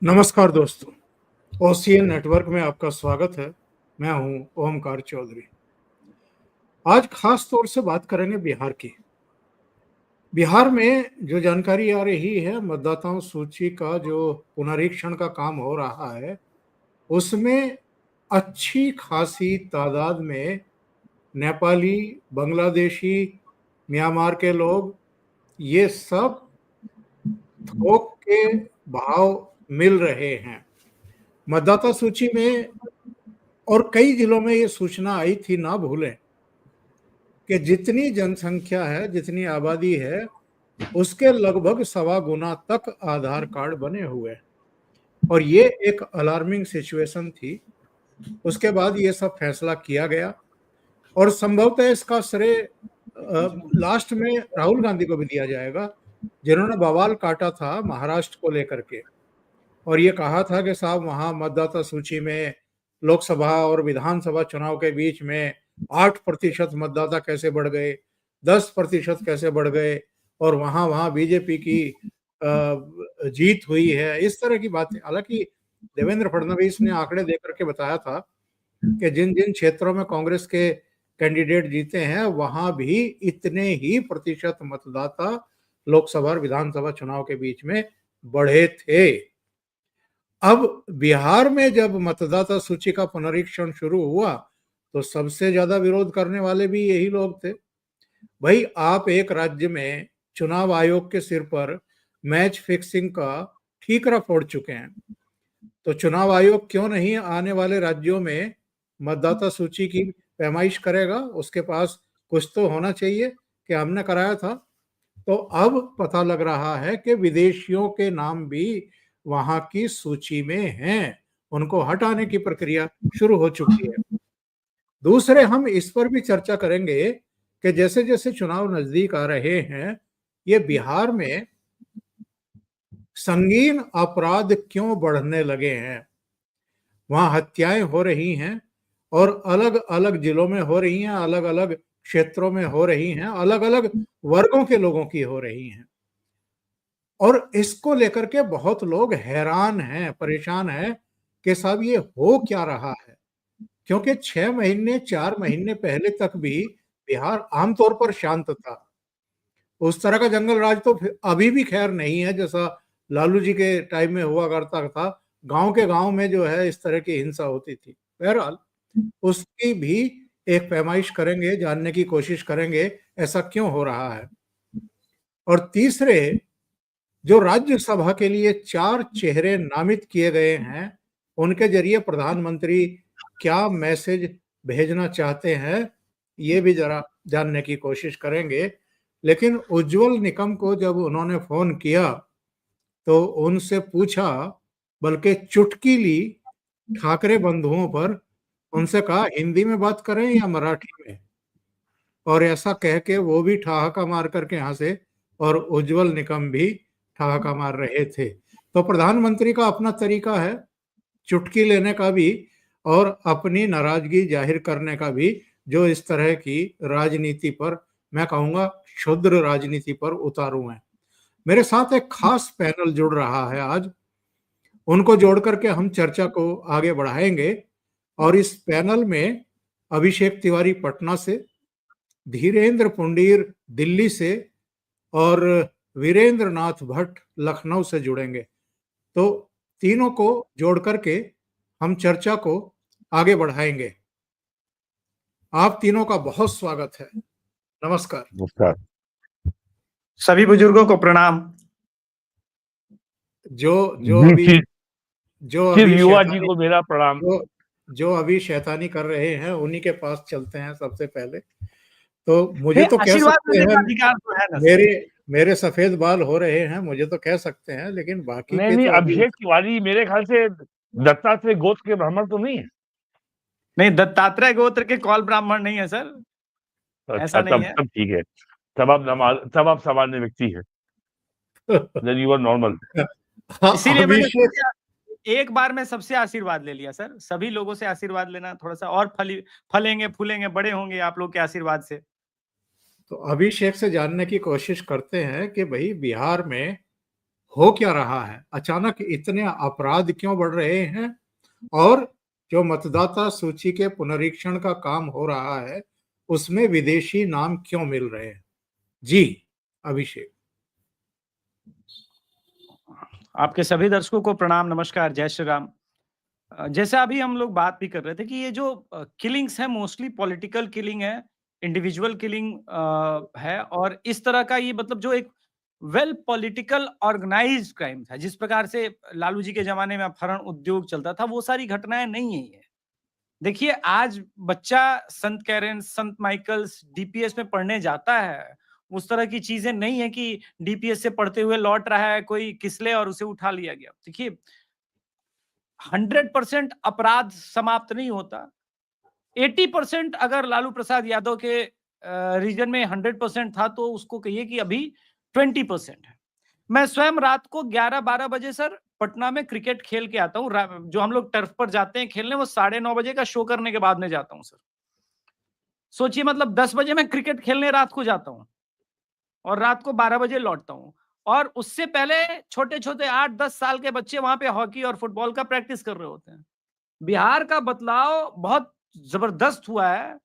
नमस्कार दोस्तों, OCN network में आपका स्वागत है। मैं हूं ओमकार चौधरी। आज खास तौर से बात करेंगे बिहार की। बिहार में जो जानकारी आ रही है, मतदाताओं सूची का जो पुनरीक्षण का काम हो रहा है, उसमें अच्छी खासी तादाद में नेपाली, बांग्लादेशी, म्यांमार के लोग, ये सब थोक के भाव मिल रहे हैं। मतदाता सूची में और कई जिलों में ये सूचना आई थी, ना भूलें कि जितनी जनसंख्या है, जितनी आबादी है, उसके लगभग सवा गुना तक आधार कार्ड बने हुए हैं। और ये एक अलार्मिंग सिचुएशन थी। उसके बाद ये सब फैसला किया गया और संभवतः इसका श्रेय लास्ट में राहुल गांधी को भी दिया जाएगा, जिन्होंने बवाल काटा था महाराष्ट्र को लेकर के और ये कहा था कि साहब, वहां मतदाता सूची में लोकसभा और विधानसभा चुनाव के बीच में 8% मतदाता कैसे बढ़ गए, 10% कैसे बढ़ गए और वहां वहां बीजेपी की जीत हुई है, इस तरह की बातें। हालांकि देवेंद्र फडणवीस ने आंकड़े दे करके बताया था कि जिन जिन क्षेत्रों में कांग्रेस के कैंडिडेट जीते हैं, वहां भी इतने ही प्रतिशत मतदाता लोकसभा और विधानसभा चुनाव के बीच में बढ़े थे। अब बिहार में जब मतदाता सूची का पुनरीक्षण शुरू हुआ तो सबसे ज्यादा विरोध करने वाले भी यही लोग थे। भाई, आप एक राज्य में चुनाव आयोग के सिर पर मैच फिक्सिंग का ठीकरा फोड़ चुके हैं, तो चुनाव आयोग क्यों नहीं आने वाले राज्यों में मतदाता सूची की पैमाइश करेगा? उसके पास कुछ तो होना चाहिए कि हमने कराया था। तो अब पता लग रहा है कि विदेशियों के नाम भी वहां की सूची में हैं, उनको हटाने की प्रक्रिया शुरू हो चुकी है। दूसरे, हम इस पर भी चर्चा करेंगे कि जैसे जैसे चुनाव नजदीक आ रहे हैं, ये बिहार में संगीन अपराध क्यों बढ़ने लगे हैं। वहां हत्याएं हो रही हैं और अलग अलग जिलों में हो रही हैं, अलग अलग क्षेत्रों में हो रही हैं, अलग अलग वर्गों के लोगों की हो रही हैं। और इसको लेकर के बहुत लोग हैरान हैं, परेशान हैं कि साहब, ये हो क्या रहा है। क्योंकि 6 महीने 4 महीने पहले तक भी बिहार आमतौर पर शांत था। उस तरह का जंगल राज तो अभी भी खैर नहीं है जैसा लालू जी के टाइम में हुआ करता था। गांव के गांव में जो है इस तरह की हिंसा होती थी। बहरहाल, उसकी भी एक पैमाइश करेंगे, जानने की कोशिश करेंगे ऐसा क्यों हो रहा है। और तीसरे, जो राज्यसभा के लिए 4 चेहरे नामित किए गए हैं, उनके जरिए प्रधानमंत्री क्या मैसेज भेजना चाहते हैं, ये भी जरा जानने की कोशिश करेंगे। लेकिन उज्जवल निकम को जब उन्होंने फोन किया तो उनसे पूछा, बल्कि चुटकी ली ठाकरे बंधुओं पर, उनसे कहा हिंदी में बात करें या मराठी में। और ऐसा कह के वो भी ठहाका मार करके हंसे और उज्जवल निकम भी ठहाका मार रहे थे। तो प्रधानमंत्री का अपना तरीका है चुटकी लेने का भी और अपनी नाराजगी जाहिर करने का भी, जो इस तरह की राजनीति पर, मैं कहूंगा क्षुद्र राजनीति पर उतारू है। मेरे साथ एक खास पैनल जुड़ रहा है आज, उनको जोड़ करके हम चर्चा को आगे बढ़ाएंगे। और इस पैनल में अभिषेक तिवारी पटना से, धीरेन्द्र पुंडीर दिल्ली से और वीरेंद्र नाथ भट्ट लखनऊ से जुड़ेंगे। तो तीनों को जोड़ करके हम चर्चा को आगे बढ़ाएंगे। आप तीनों का बहुत स्वागत है। नमस्कार। नमस्कार। सभी बुजुर्गों को प्रणाम। जो अभी युवा जी को मेरा प्रणाम। जो अभी शैतानी कर रहे हैं उन्हीं के पास चलते हैं सबसे पहले। तो मुझे तो कह सकते हैं, मेरे सफेद बाल हो रहे हैं, मुझे तो कह सकते हैं, लेकिन बाकी के नहीं, तो अभिषेक तिवारी मेरे ख्याल से दत्तात्रेय गोत्र के ब्राह्मण तो नहीं है। नहीं, दत्तात्रेय गोत्र के कौल ब्राह्मण नहीं है सर। अच्छा, तब ठीक है। तब आप सामान्य व्यक्ति है। Then you are normal। इसीलिए मैंने एक बार में सबसे आशीर्वाद ले लिया सर। सभी लोगों से आशीर्वाद लेना, थोड़ा सा और फलेंगे फूलेंगे बड़े होंगे आप लोग के आशीर्वाद से। तो अभिषेक से जानने की कोशिश करते हैं कि भाई बिहार में हो क्या रहा है? अचानक इतने अपराध क्यों बढ़ रहे हैं? और जो मतदाता सूची के पुनरीक्षण का काम हो रहा है, उसमें विदेशी नाम क्यों मिल रहे हैं? जी, अभिषेक। आपके सभी दर्शकों को प्रणाम, नमस्कार, जय श्री राम। जैसा अभी हम लोग बात भी कर रहे थे कि ये जो किलिंग्स है मोस्टली पॉलिटिकल किलिंग है, इंडिविजुअल किलिंग है, और इस तरह का ये मतलब जो एक वेल पॉलिटिकल ऑर्गेनाइज्ड क्राइम था, जिस प्रकार से लालू जी के जमाने में अपहरण उद्योग चलता था, वो सारी घटनाएं नहीं है ये। देखिए, आज बच्चा संत कैरेंस, संत माइकल्स, डीपीएस में पढ़ने जाता है, उस तरह की चीजें नहीं है कि डीपीएस से पढ़ते हुए लौट रहा है कोई किसले और उसे उठा लिया गया। देखिए, 100% अपराध समाप्त नहीं होता। 80% अगर लालू प्रसाद यादव के रीजन में 100% था, तो उसको कहिए कि अभी 20% है। मैं स्वयं रात को 11-12 बजे सर पटना में क्रिकेट खेल के आता हूँ। जो हम लोग टर्फ पर जाते हैं खेलने, वो 9:30 बजे का शो करने के बाद में जाता हूँ सर। सोचिए, मतलब 10 बजे मैं क्रिकेट खेलने रात को जाता हूँ और रात को 12 बजे लौटता हूँ। और उससे पहले छोटे-छोटे 8-10 साल के बच्चे वहां पे हॉकी और फुटबॉल का प्रैक्टिस कर रहे होते हैं। बिहार का बदलाव बहुत जबरदस्त हुआ है।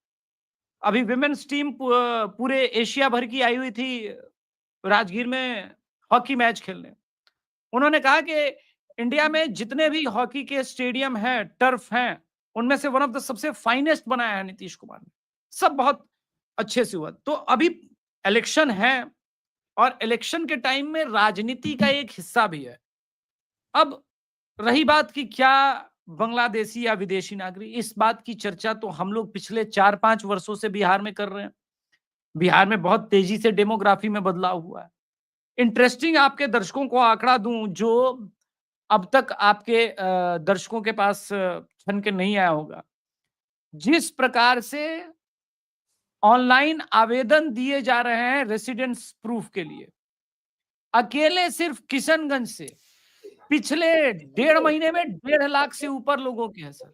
अभी विमेन्स टीम पूरे एशिया भर की आई हुई थी राजगीर में हॉकी मैच खेलने। उन्होंने कहा कि इंडिया में जितने भी हॉकी के स्टेडियम हैं, टर्फ हैं, उनमें से वन ऑफ द सबसे फाइनेस्ट बनाया है नीतीश कुमार ने। सब बहुत अच्छे से हुआ। तो अभी इलेक्शन है और इलेक्शन के टाइम में राजनीति का एक हिस्सा भी है। अब रही बात कि क्या बांग्लादेशी या विदेशी नागरिक, इस बात की चर्चा तो हम लोग पिछले 4-5 वर्षों से बिहार में कर रहे हैं। बिहार में बहुत तेजी से डेमोग्राफी में बदलाव हुआ है। इंटरेस्टिंग आपके दर्शकों को आंकड़ा दूं, जो अब तक आपके दर्शकों के पास छन के नहीं आया होगा। जिस प्रकार से ऑनलाइन आवेदन दिए जा रहे हैं रेसिडेंस प्रूफ के लिए, अकेले सिर्फ किशनगंज से पिछले 1.5 महीने में 1.5 लाख से ऊपर लोगों के हैं सर,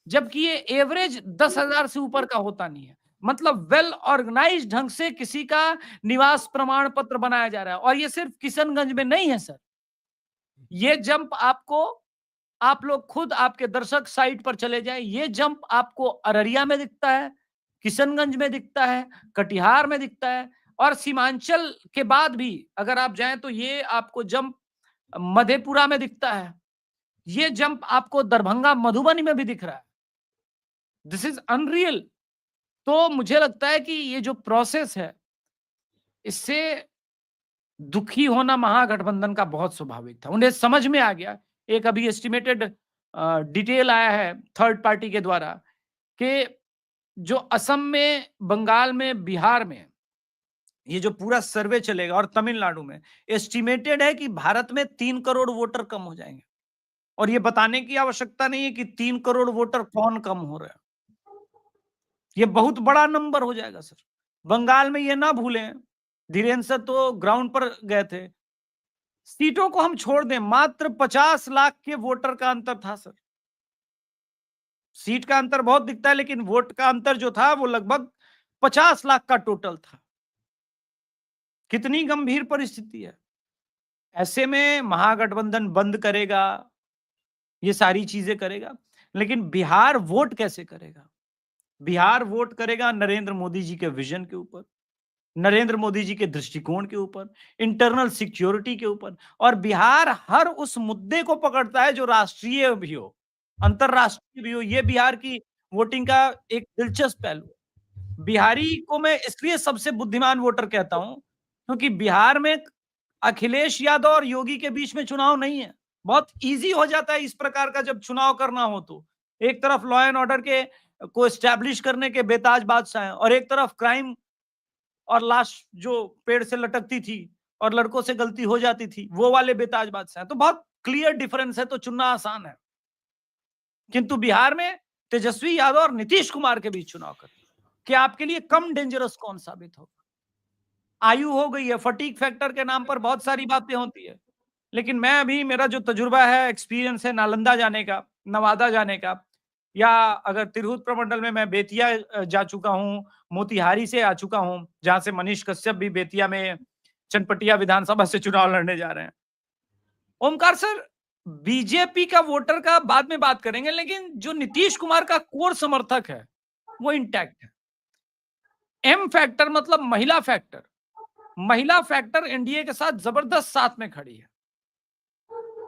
जबकि ये एवरेज 10,000 से ऊपर का होता नहीं है। मतलब वेल ऑर्गेनाइज्ड ढंग से किसी का निवास प्रमाण पत्र बनाया जा रहा है। और ये सिर्फ किशनगंज में नहीं है सर, ये जंप आपको, आप लोग खुद आपके दर्शक साइट पर चले जाएं, ये जंप आपको अररिया में दिखता है, किशनगंज में दिखता है, कटिहार में दिखता है, और सीमांचल के बाद भी अगर आप जाएं तो ये आपको जंप मधेपुरा में दिखता है, ये जंप आपको दरभंगा मधुबनी में भी दिख रहा है। This is unreal. तो मुझे लगता है कि ये जो प्रोसेस है, इससे दुखी होना महागठबंधन का बहुत स्वाभाविक था। उन्हें समझ में आ गया, एक अभी एस्टिमेटेड डिटेल आया है थर्ड पार्टी के द्वारा कि जो असम में, बंगाल में, बिहार में ये जो पूरा सर्वे चलेगा और तमिलनाडु में, एस्टिमेटेड है कि भारत में 3 करोड़ वोटर कम हो जाएंगे। और ये बताने की आवश्यकता नहीं है कि 3 करोड़ वोटर कौन कम हो रहा है, ये बहुत बड़ा नंबर हो जाएगा सर। बंगाल में ये ना भूलें, धीरेन्द्र सर तो ग्राउंड पर गए थे, सीटों को हम छोड़ दें, मात्र 50 लाख के वोटर का अंतर था सर। सीट का अंतर बहुत दिखता है, लेकिन वोट का अंतर जो था वो लगभग 50 लाख का टोटल था। कितनी गंभीर परिस्थिति है। ऐसे में महागठबंधन बंद करेगा, ये सारी चीजें करेगा, लेकिन बिहार वोट कैसे करेगा? बिहार वोट करेगा नरेंद्र मोदी जी के विजन के ऊपर, नरेंद्र मोदी जी के दृष्टिकोण के ऊपर, इंटरनल सिक्योरिटी के ऊपर। और बिहार हर उस मुद्दे को पकड़ता है जो राष्ट्रीय भी हो, अंतरराष्ट्रीय भी हो। ये बिहार की वोटिंग का एक दिलचस्प पहलू है। बिहारी को मैं इसलिए सबसे बुद्धिमान वोटर कहता हूं क्योंकि बिहार में अखिलेश यादव और योगी के बीच में चुनाव नहीं है। बहुत इजी हो जाता है इस प्रकार का जब चुनाव करना हो तो। एक तरफ लॉ एंड ऑर्डर के को एस्टैब्लिश करने के बेताज बादशाह हैं, और एक तरफ क्राइम और लाश जो पेड़ से लटकती थी और लड़कों से गलती हो जाती थी, वो वाले बेताज बादशाह हैं। तो बहुत क्लियर डिफरेंस है, तो चुनना आसान है। किंतु बिहार में तेजस्वी यादव और नीतीश कुमार के बीच चुनाव कर, कि आपके लिए कम डेंजरस कौन साबित होगा? आयु हो गई है, फटीक फैक्टर के नाम पर बहुत सारी बातें होती है, लेकिन मैं अभी, मेरा जो तजुर्बा है, एक्सपीरियंस है नालंदा जाने का, नवादा जाने का, या अगर तिरहुत प्रमंडल में मैं बेतिया जा चुका हूँ, मोतिहारी से आ चुका हूँ, जहां से मनीष कश्यप भी बेतिया में चनपटिया विधानसभा से चुनाव लड़ने जा रहे हैं। ओमकार सर, बीजेपी का वोटर का बाद में बात करेंगे, लेकिन जो नीतीश कुमार का कोर समर्थक है वो इंटैक्ट है। एम फैक्टर मतलब महिला फैक्टर, महिला फैक्टर एनडीए के साथ जबरदस्त साथ में खड़ी है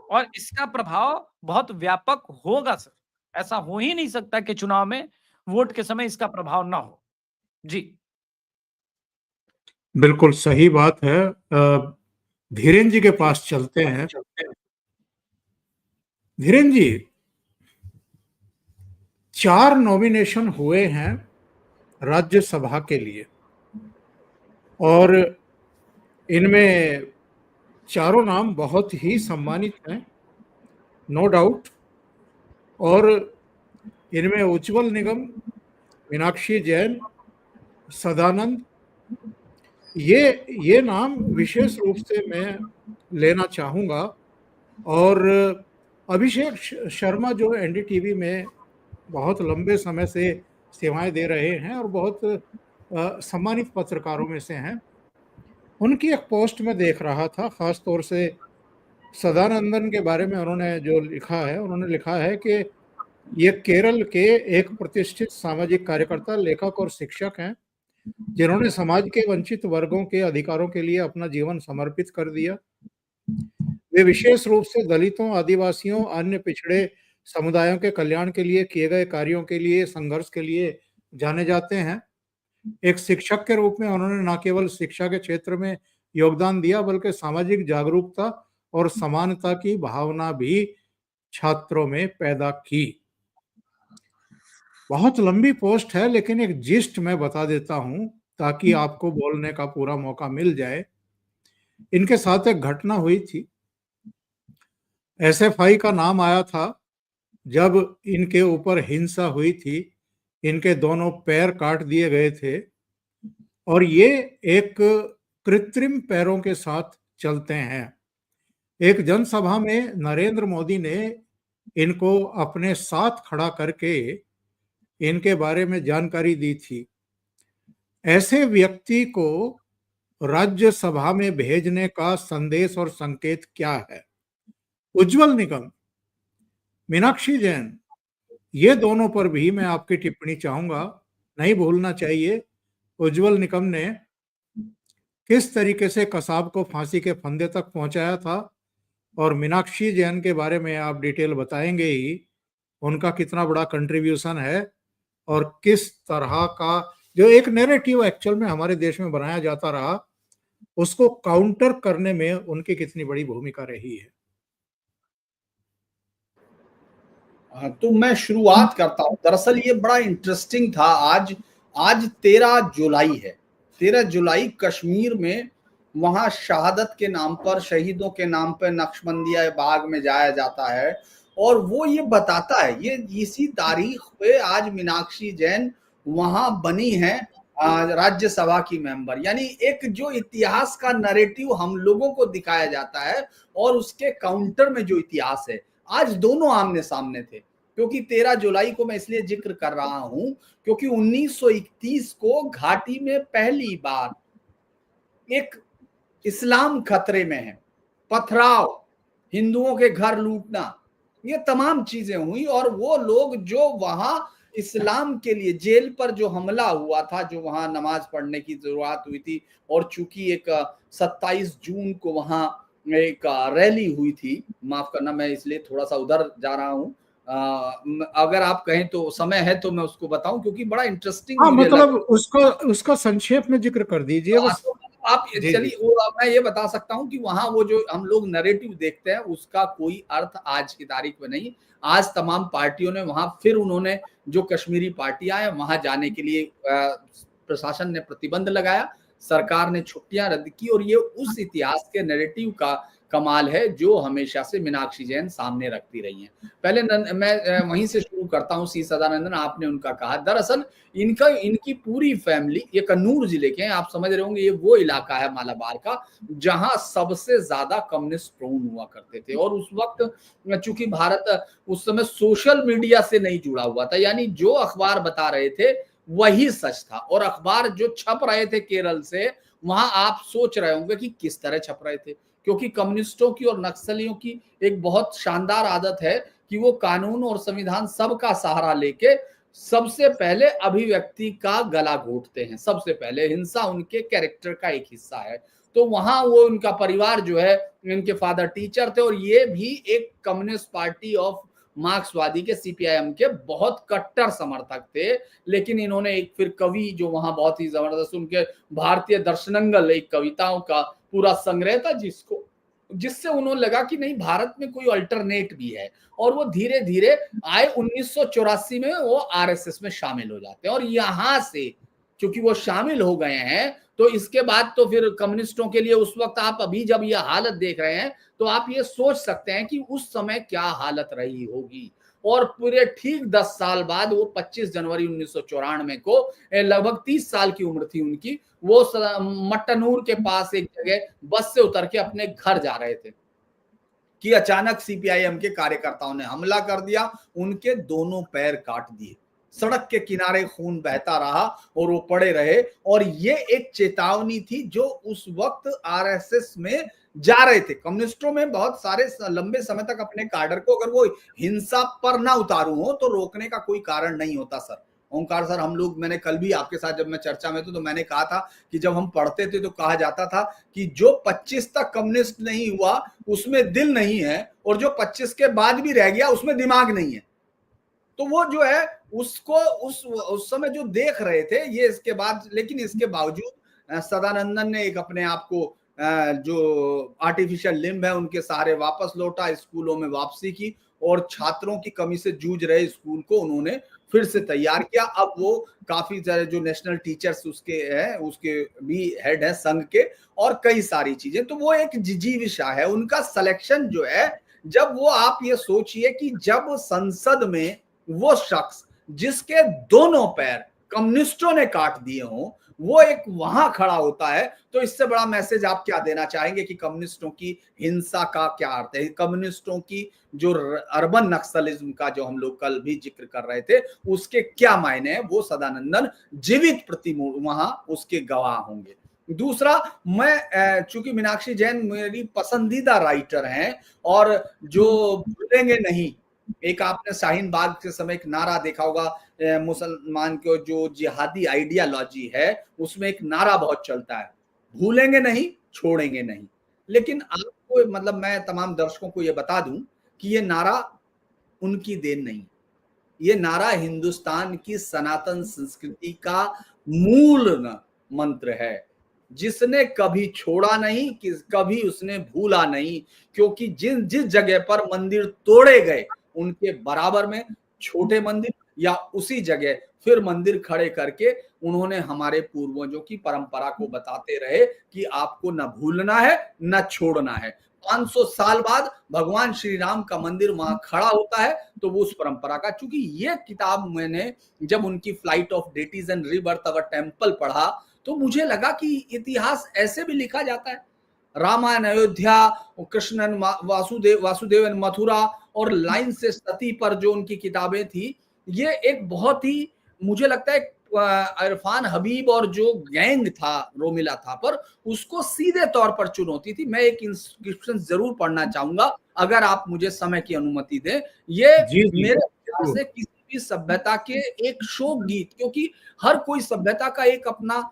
और इसका प्रभाव बहुत व्यापक होगा सर। ऐसा हो ही नहीं सकता कि चुनाव में वोट के समय इसका प्रभाव ना हो। जी बिल्कुल सही बात है। धीरेन्द्र जी के पास चलते हैं। धीरेन्द्र जी, 4 नॉमिनेशन हुए हैं राज्यसभा के लिए और इनमें चारों नाम बहुत ही सम्मानित हैं, नो डाउट। और इनमें उज्जवल निगम, मीनाक्षी जैन, सदानंद, ये नाम विशेष रूप से मैं लेना चाहूँगा। और अभिषेक शर्मा जो एनडीटीवी में बहुत लंबे समय से सेवाएं दे रहे हैं और बहुत सम्मानित पत्रकारों में से हैं, उनकी एक पोस्ट में देख रहा था, खास तौर से सदानंदन के बारे में उन्होंने जो लिखा है, उन्होंने लिखा है कि ये केरल के एक प्रतिष्ठित सामाजिक कार्यकर्ता, लेखक और शिक्षक हैं जिन्होंने समाज के वंचित वर्गों के अधिकारों के लिए अपना जीवन समर्पित कर दिया। वे विशेष रूप से दलितों, आदिवासियों, अन्य पिछड़े समुदायों के कल्याण के लिए किए गए कार्यों के लिए, संघर्ष के लिए जाने जाते हैं। एक शिक्षक के रूप में उन्होंने न केवल शिक्षा के क्षेत्र में योगदान दिया बल्कि सामाजिक जागरूकता और समानता की भावना भी छात्रों में पैदा की। बहुत लंबी पोस्ट है, लेकिन एक जिस्ट मैं बता देता हूं ताकि आपको बोलने का पूरा मौका मिल जाए। इनके साथ एक घटना हुई थी। एसएफआई का नाम आया था जब इनके ऊपर हिंसा हुई थी। इनके दोनों पैर काट दिए गए थे और ये एक कृत्रिम पैरों के साथ चलते हैं। एक जनसभा में नरेंद्र मोदी ने इनको अपने साथ खड़ा करके इनके बारे में जानकारी दी थी। ऐसे व्यक्ति को राज्यसभा में भेजने का संदेश और संकेत क्या है? उज्जवल निगम, मीनाक्षी जैन, ये दोनों पर भी मैं आपकी टिप्पणी चाहूंगा। नहीं भूलना चाहिए उज्जवल निगम ने किस तरीके से कसाब को फांसी के फंदे तक पहुंचाया था और मीनाक्षी जैन के बारे में आप डिटेल बताएंगे ही, उनका कितना बड़ा कंट्रीब्यूशन है और किस तरह का जो एक नैरेटिव एक्चुअल में हमारे देश में बनाया जाता रहा, उसको काउंटर करने में उनकी कितनी बड़ी भूमिका रही है। तो मैं शुरुआत करता हूं। दरअसल ये बड़ा इंटरेस्टिंग था। आज 13 जुलाई है। 13 जुलाई कश्मीर में वहां शहादत के नाम पर, शहीदों के नाम पर नक्शबंदिया बाग में जाया जाता है और वो ये बताता है, ये इसी तारीख पे आज मीनाक्षी जैन वहां बनी है राज्यसभा की मेंबर। यानी एक जो इतिहास का नैरेटिव हम लोगों को दिखाया जाता है और उसके काउंटर में जो इतिहास है, आज दोनों आमने सामने थे। क्योंकि 13 जुलाई को मैं इसलिए जिक्र कर रहा हूं क्योंकि 1931 को घाटी में पहली बार एक इस्लाम खतरे में है, पथराव, हिंदुओं के घर लूटना, ये तमाम चीजें हुई और वो लोग जो वहां इस्लाम के लिए जेल पर जो हमला हुआ था, जो वहां नमाज पढ़ने की जरूरत हुई थी और चूंकि एक 27 जून को वहां एक रैली हुई थी, माफ करना मैं इसलिए थोड़ा सा उधर जा रहा हूं, अगर आप कहें तो समय है तो मैं उसको बताऊं क्योंकि बड़ा इंटरेस्टिंग। हाँ, मतलब उसका संक्षेप में जिक्र कर दीजिए बस। आप चलिए, मैं ये बता सकता हूं कि वहां वो जो हम लोग नैरेटिव देखते हैं उसका कोई अर्थ आज की तारीख में नहीं। आज तमाम पार्टियों ने वहां, फिर उन्होंने जो कश्मीरी पार्टियां हैं वहां जाने के लिए प्रशासन ने प्रतिबंध लगाया, सरकार ने छुट्टियां रद्द की और ये उस इतिहास के नैरेटिव का कमाल है जो हमेशा से मीनाक्षी जैन सामने रखती रही हैं। पहले मैं वहीं से शुरू करता हूं। सी सदानंदन, आपने उनका कहा, दरअसल इनकी पूरी फैमिली, ये कन्नूर जिले के हैं, आप समझ रहे होंगे, ये वो इलाका है मालाबार का जहां सबसे ज्यादा कम्युनिस्ट प्रोन हुआ करते थे। और उस वक्त चूंकि भारत उस समय सोशल मीडिया से नहीं जुड़ा हुआ था, यानी जो अखबार बता रहे थे वही सच था और अखबार जो छप रहे थे केरल से, वहां आप सोच रहे होंगे कि किस तरह छप रहे थे। क्योंकि कम्युनिस्टों की और नक्सलियों की एक बहुत शानदार आदत है कि वो कानून और संविधान सबका सहारा लेके सबसे पहले अभिव्यक्ति का गला घोटते हैं। सबसे पहले हिंसा उनके कैरेक्टर का एक हिस्सा है। तो वहां वो उनका परिवार जो है, इनके फादर टीचर थे और ये भी एक कम्युनिस्ट पार्टी ऑफ मार्क्सवादी के सीपीआईएम के बहुत कट्टर समर्थक थे। लेकिन इन्होंने एक फिर कवि जो वहां बहुत ही जबरदस्त, उनके भारतीय दर्शनंगल एक कविताओं का पूरा संग्रह था, जिससे उन्होंने लगा कि नहीं, भारत में कोई अल्टरनेट भी है। और वो धीरे धीरे आए 1984 में वो आरएसएस में शामिल हो जाते हैं। और यहां से क्योंकि वो शामिल हो गए हैं, तो इसके बाद तो फिर कम्युनिस्टों के लिए उस वक्त, आप अभी जब ये हालत देख रहे हैं तो आप ये सोच सकते हैं कि उस समय क्या हालत रही होगी। और पूरे ठीक 10 साल बाद वो 25 जनवरी 1994 को, लगभग 30 साल की उम्र थी उनकी, वो मट्टनूर के पास एक जगह बस से उतर के अपने घर जा रहे थे कि अचानक सीपीआईएम के कार्यकर्ताओं ने हमला कर दिया, उनके दोनों पैर काट दिए, सड़क के किनारे खून बहता रहा और वो पड़े रहे। और ये एक चेतावनी थी जो उस वक्त आरएसएस में जा रहे थे। कम्युनिस्टों में बहुत सारे लंबे समय तक अपने काडर को अगर वो हिंसा पर ना उतारू हो तो रोकने का कोई कारण नहीं होता। सर ओंकार सर, हम लोग, मैंने कल भी आपके साथ जब मैं चर्चा में तो मैंने कहा था कि जब हम पढ़ते थे तो कहा जाता था कि जो 25 तक कम्युनिस्ट नहीं हुआ उसमें दिल नहीं है, और जो 25 के बाद भी रह गया उसमें दिमाग नहीं है। तो वो जो है उसको उस समय जो देख रहे थे ये, इसके बाद, लेकिन इसके बावजूद सदानंदन ने एक अपने आप को जो आर्टिफिशियल लिम्ब है उनके सहारे वापस लौटा, स्कूलों में वापसी की और छात्रों की कमी से जूझ रहे स्कूल को उन्होंने फिर से तैयार किया। अब वो काफी सारे जो नेशनल टीचर्स उसके हैं, उसके भी हेड है संघ के, और कई सारी चीजें। तो वो एक जिजीविषा है उनका सिलेक्शन जो है। जब वो, आप ये सोचिए कि जब संसद में वो शख्स जिसके दोनों पैर कम्युनिस्टों ने काट दिए हों, वो एक वहां खड़ा होता है, तो इससे बड़ा मैसेज आप क्या देना चाहेंगे कि कम्युनिस्टों की हिंसा का क्या अर्थ है? कम्युनिस्टों की जो अर्बन नक्सलिज्म का जो हम लोग कल भी जिक्र कर रहे थे, उसके क्या मायने हैं? वो सदानंदन जीवित प्रतिमूर्ति वहां उसके गवाह होंगे। दूसरा, मैं चूंकि मीनाक्षी जैन मेरी पसंदीदा राइटर हैं, और जो भूलेंगे नहीं, एक आपने शाहीन बाग के समय एक नारा देखा होगा, मुसलमान को जो जिहादी आइडियोलॉजी है उसमें एक नारा बहुत चलता है, भूलेंगे नहीं, छोड़ेंगे नहीं। लेकिन आपको, मतलब मैं तमाम दर्शकों को ये बता दूं कि ये नारा उनकी देन नहीं, ये नारा हिंदुस्तान की सनातन संस्कृति का मूल मंत्र है, जिसने कभी छोड़ा नहीं, कभी उसने भूला नहीं। क्योंकि जिस जगह पर मंदिर तोड़े गए उनके बराबर में छोटे मंदिर या उसी जगह फिर मंदिर खड़े करके उन्होंने हमारे पूर्वजों की परंपरा को बताते रहे कि आपको न भूलना है न छोड़ना है। 500 साल बाद भगवान श्री राम का मंदिर वहां खड़ा होता है, तो वो उस परंपरा का, चूंकि ये किताब मैंने जब उनकी flight of deities and rebirth of a temple पढ़ा तो मुझे लगा कि इतिहास ऐसे भी लिखा जाता है। रामायण अयोध्या, कृष्णन वासुदेवन मथुरा, और लाइन से सती पर जो उनकी किताबें थी, ये एक बहुत ही, मुझे लगता है इरफान हबीब और जो गैंग था रोमिला था पर उसको सीधे तौर पर चुनौती थी। मैं एक इंस्क्रिप्शन जरूर पढ़ना चाहूंगा अगर आप मुझे समय की अनुमति दें। ये मेरे ख्याल से किसी भी सभ्यता के एक शोक गीत, क्योंकि हर कोई सभ्यता का एक अपना,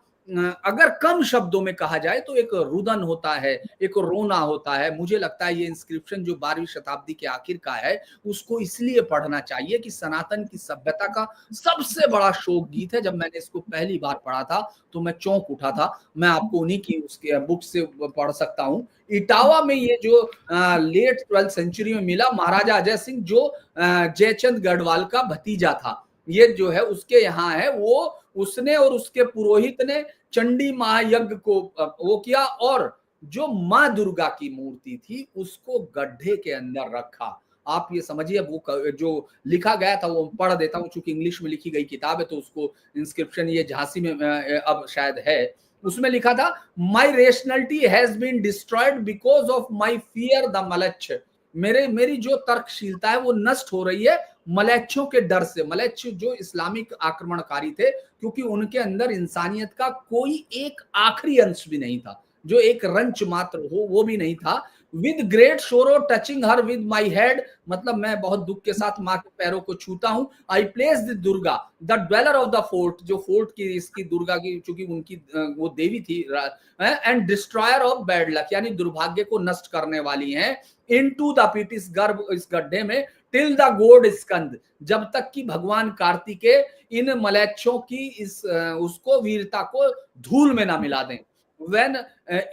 अगर कम शब्दों में कहा जाए तो एक रुदन होता है, एक रोना होता है। मुझे लगता है ये इंस्क्रिप्शन जो 12वीं शताब्दी के आखिर का है उसको इसलिए पढ़ना चाहिए कि सनातन की सभ्यता का सबसे बड़ा शोक गीत है। जब मैंने इसको पहली बार पढ़ा था तो मैं चौंक उठा था। मैं आपको उन्हीं की उसके बुक से पढ़ सकता हूँ। इटावा में ये जो लेट 12th सेंचुरी में मिला, महाराजा अजय सिंह जो जयचंद गढ़वाल का भतीजा था, ये जो है उसके यहाँ है, वो उसने और उसके पुरोहित ने चंडी महायज्ञ को वो किया, और जो माँ दुर्गा की मूर्ति थी उसको गड्ढे के अंदर रखा। आप ये समझिए, वो जो लिखा गया था वो पढ़ देता हूँ, चूंकि इंग्लिश में लिखी गई किताब है तो उसको इंस्क्रिप्शन ये झांसी में अब शायद है। उसमें लिखा था, my rationality has been destroyed because of my fear the मलच्छ। मेरी जो तर्कशीलता है वो नष्ट हो रही है मलैच्छों के डर से। मलैच्छ जो इस्लामिक आक्रमणकारी थे, क्योंकि उनके अंदर इंसानियत का कोई एक आखिरी अंश भी नहीं था। जो एक रंच मात्र हो वो भी नहीं था। विद ग्रेट सोरो touching her with my head, मतलब मैं बहुत दुख के साथ माँ के पैरों को छूता हूँ। I place the Durga the dweller of the fort, जो फोर्ट की इसकी दुर्गा की, चूंकि उनकी वो देवी थी, and destroyer of bad luck, यानी दुर्भाग्य को नष्ट करने वाली हैं, इनटू द पिट, इस गर्भ इस गड्ढे में, टिल द गॉड स्कंद, जब तक कि भगवान कार्तिकेय इन मलेच्छों की इस उसको वीरता को धूल में ना मिला दें। When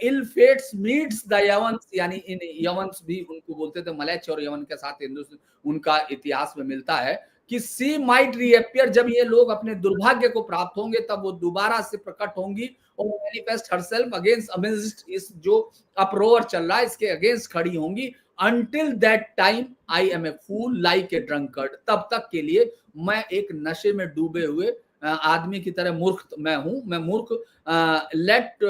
ill fates meets the यवंस, यानी इन यवंस भी उनको बोलते थे, मलेच्छ और यवन के साथ हिंदुस्तान उनका इतिहास में मिलता है कि सी माइट रीअपियर, जब ये लोग अपने दुर्भाग्य को प्राप्त होंगे तब वो दोबारा से प्रकट होंगी और मैनिफेस्ट हरसेल्फ अगेंस्ट अमिस्ट, इस जो अप्रोवर चल रहा है इसके अगेंस्ट खड़ी होंगी। Until that time I am a fool like a drunkard, तब तक के लिए मैं एक नशे में डूबे हुए आदमी की तरह मूर्ख मैं हूं, मैं मूर्ख। Let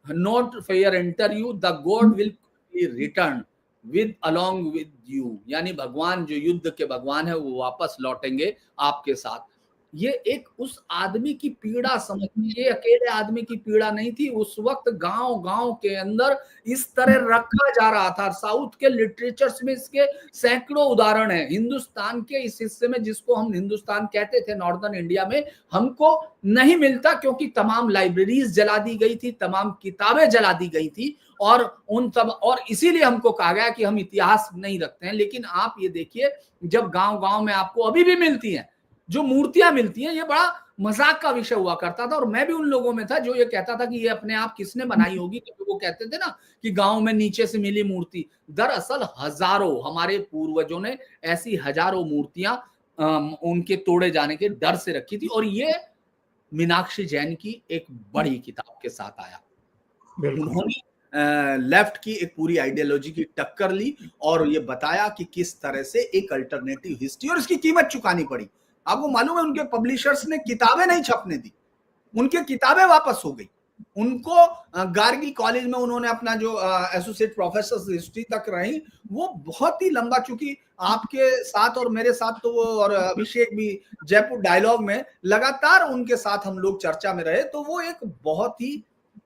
not fair enter you, the God will return with along with you, यानी भगवान जो युद्ध के भगवान है वो वापस लौटेंगे आपके साथ। ये एक उस आदमी की पीड़ा समझिए, ये अकेले आदमी की पीड़ा नहीं थी, उस वक्त गांव गांव के अंदर इस तरह रखा जा रहा था। साउथ के लिटरेचर्स में इसके सैकड़ों उदाहरण हैं। हिंदुस्तान के इस हिस्से में, जिसको हम हिंदुस्तान कहते थे, नॉर्दर्न इंडिया में, हमको नहीं मिलता क्योंकि तमाम लाइब्रेरीज जला दी गई थी, तमाम किताबें जला दी गई थी, और उन सब, और इसीलिए हमको कहा गया कि हम इतिहास नहीं रखते हैं। लेकिन आप ये देखिए, जब गांव गांव में आपको अभी भी मिलती हैं जो मूर्तियां मिलती हैं, ये बड़ा मजाक का विषय हुआ करता था, और मैं भी उन लोगों में था जो ये कहता था कि ये अपने आप किसने बनाई होगी, क्योंकि वो कहते थे ना कि गांव में नीचे से मिली मूर्ति। दरअसल हजारों हमारे पूर्वजों ने ऐसी हजारों मूर्तियां उनके तोड़े जाने के डर से रखी थी, और ये मीनाक्षी जैन की एक बड़ी किताब के साथ आया। उन्होंने लेफ्ट की एक पूरी आइडियोलॉजी की टक्कर ली और ये बताया कि किस तरह से एक अल्टरनेटिव हिस्ट्री, और इसकी कीमत चुकानी पड़ी। आपको मालूम है, उनके पब्लिशर्स ने किताबें नहीं छपने दी, उनके किताबें वापस हो गई। उनको गार्गी कॉलेज में उन्होंने अपना जो एसोसिएट प्रोफेसर हिस्ट्री तक रही, वो बहुत ही लंबा, चूंकि आपके साथ और मेरे साथ तो वो, और अभिषेक भी जयपुर डायलॉग में लगातार उनके साथ हम लोग चर्चा में रहे, तो वो एक बहुत ही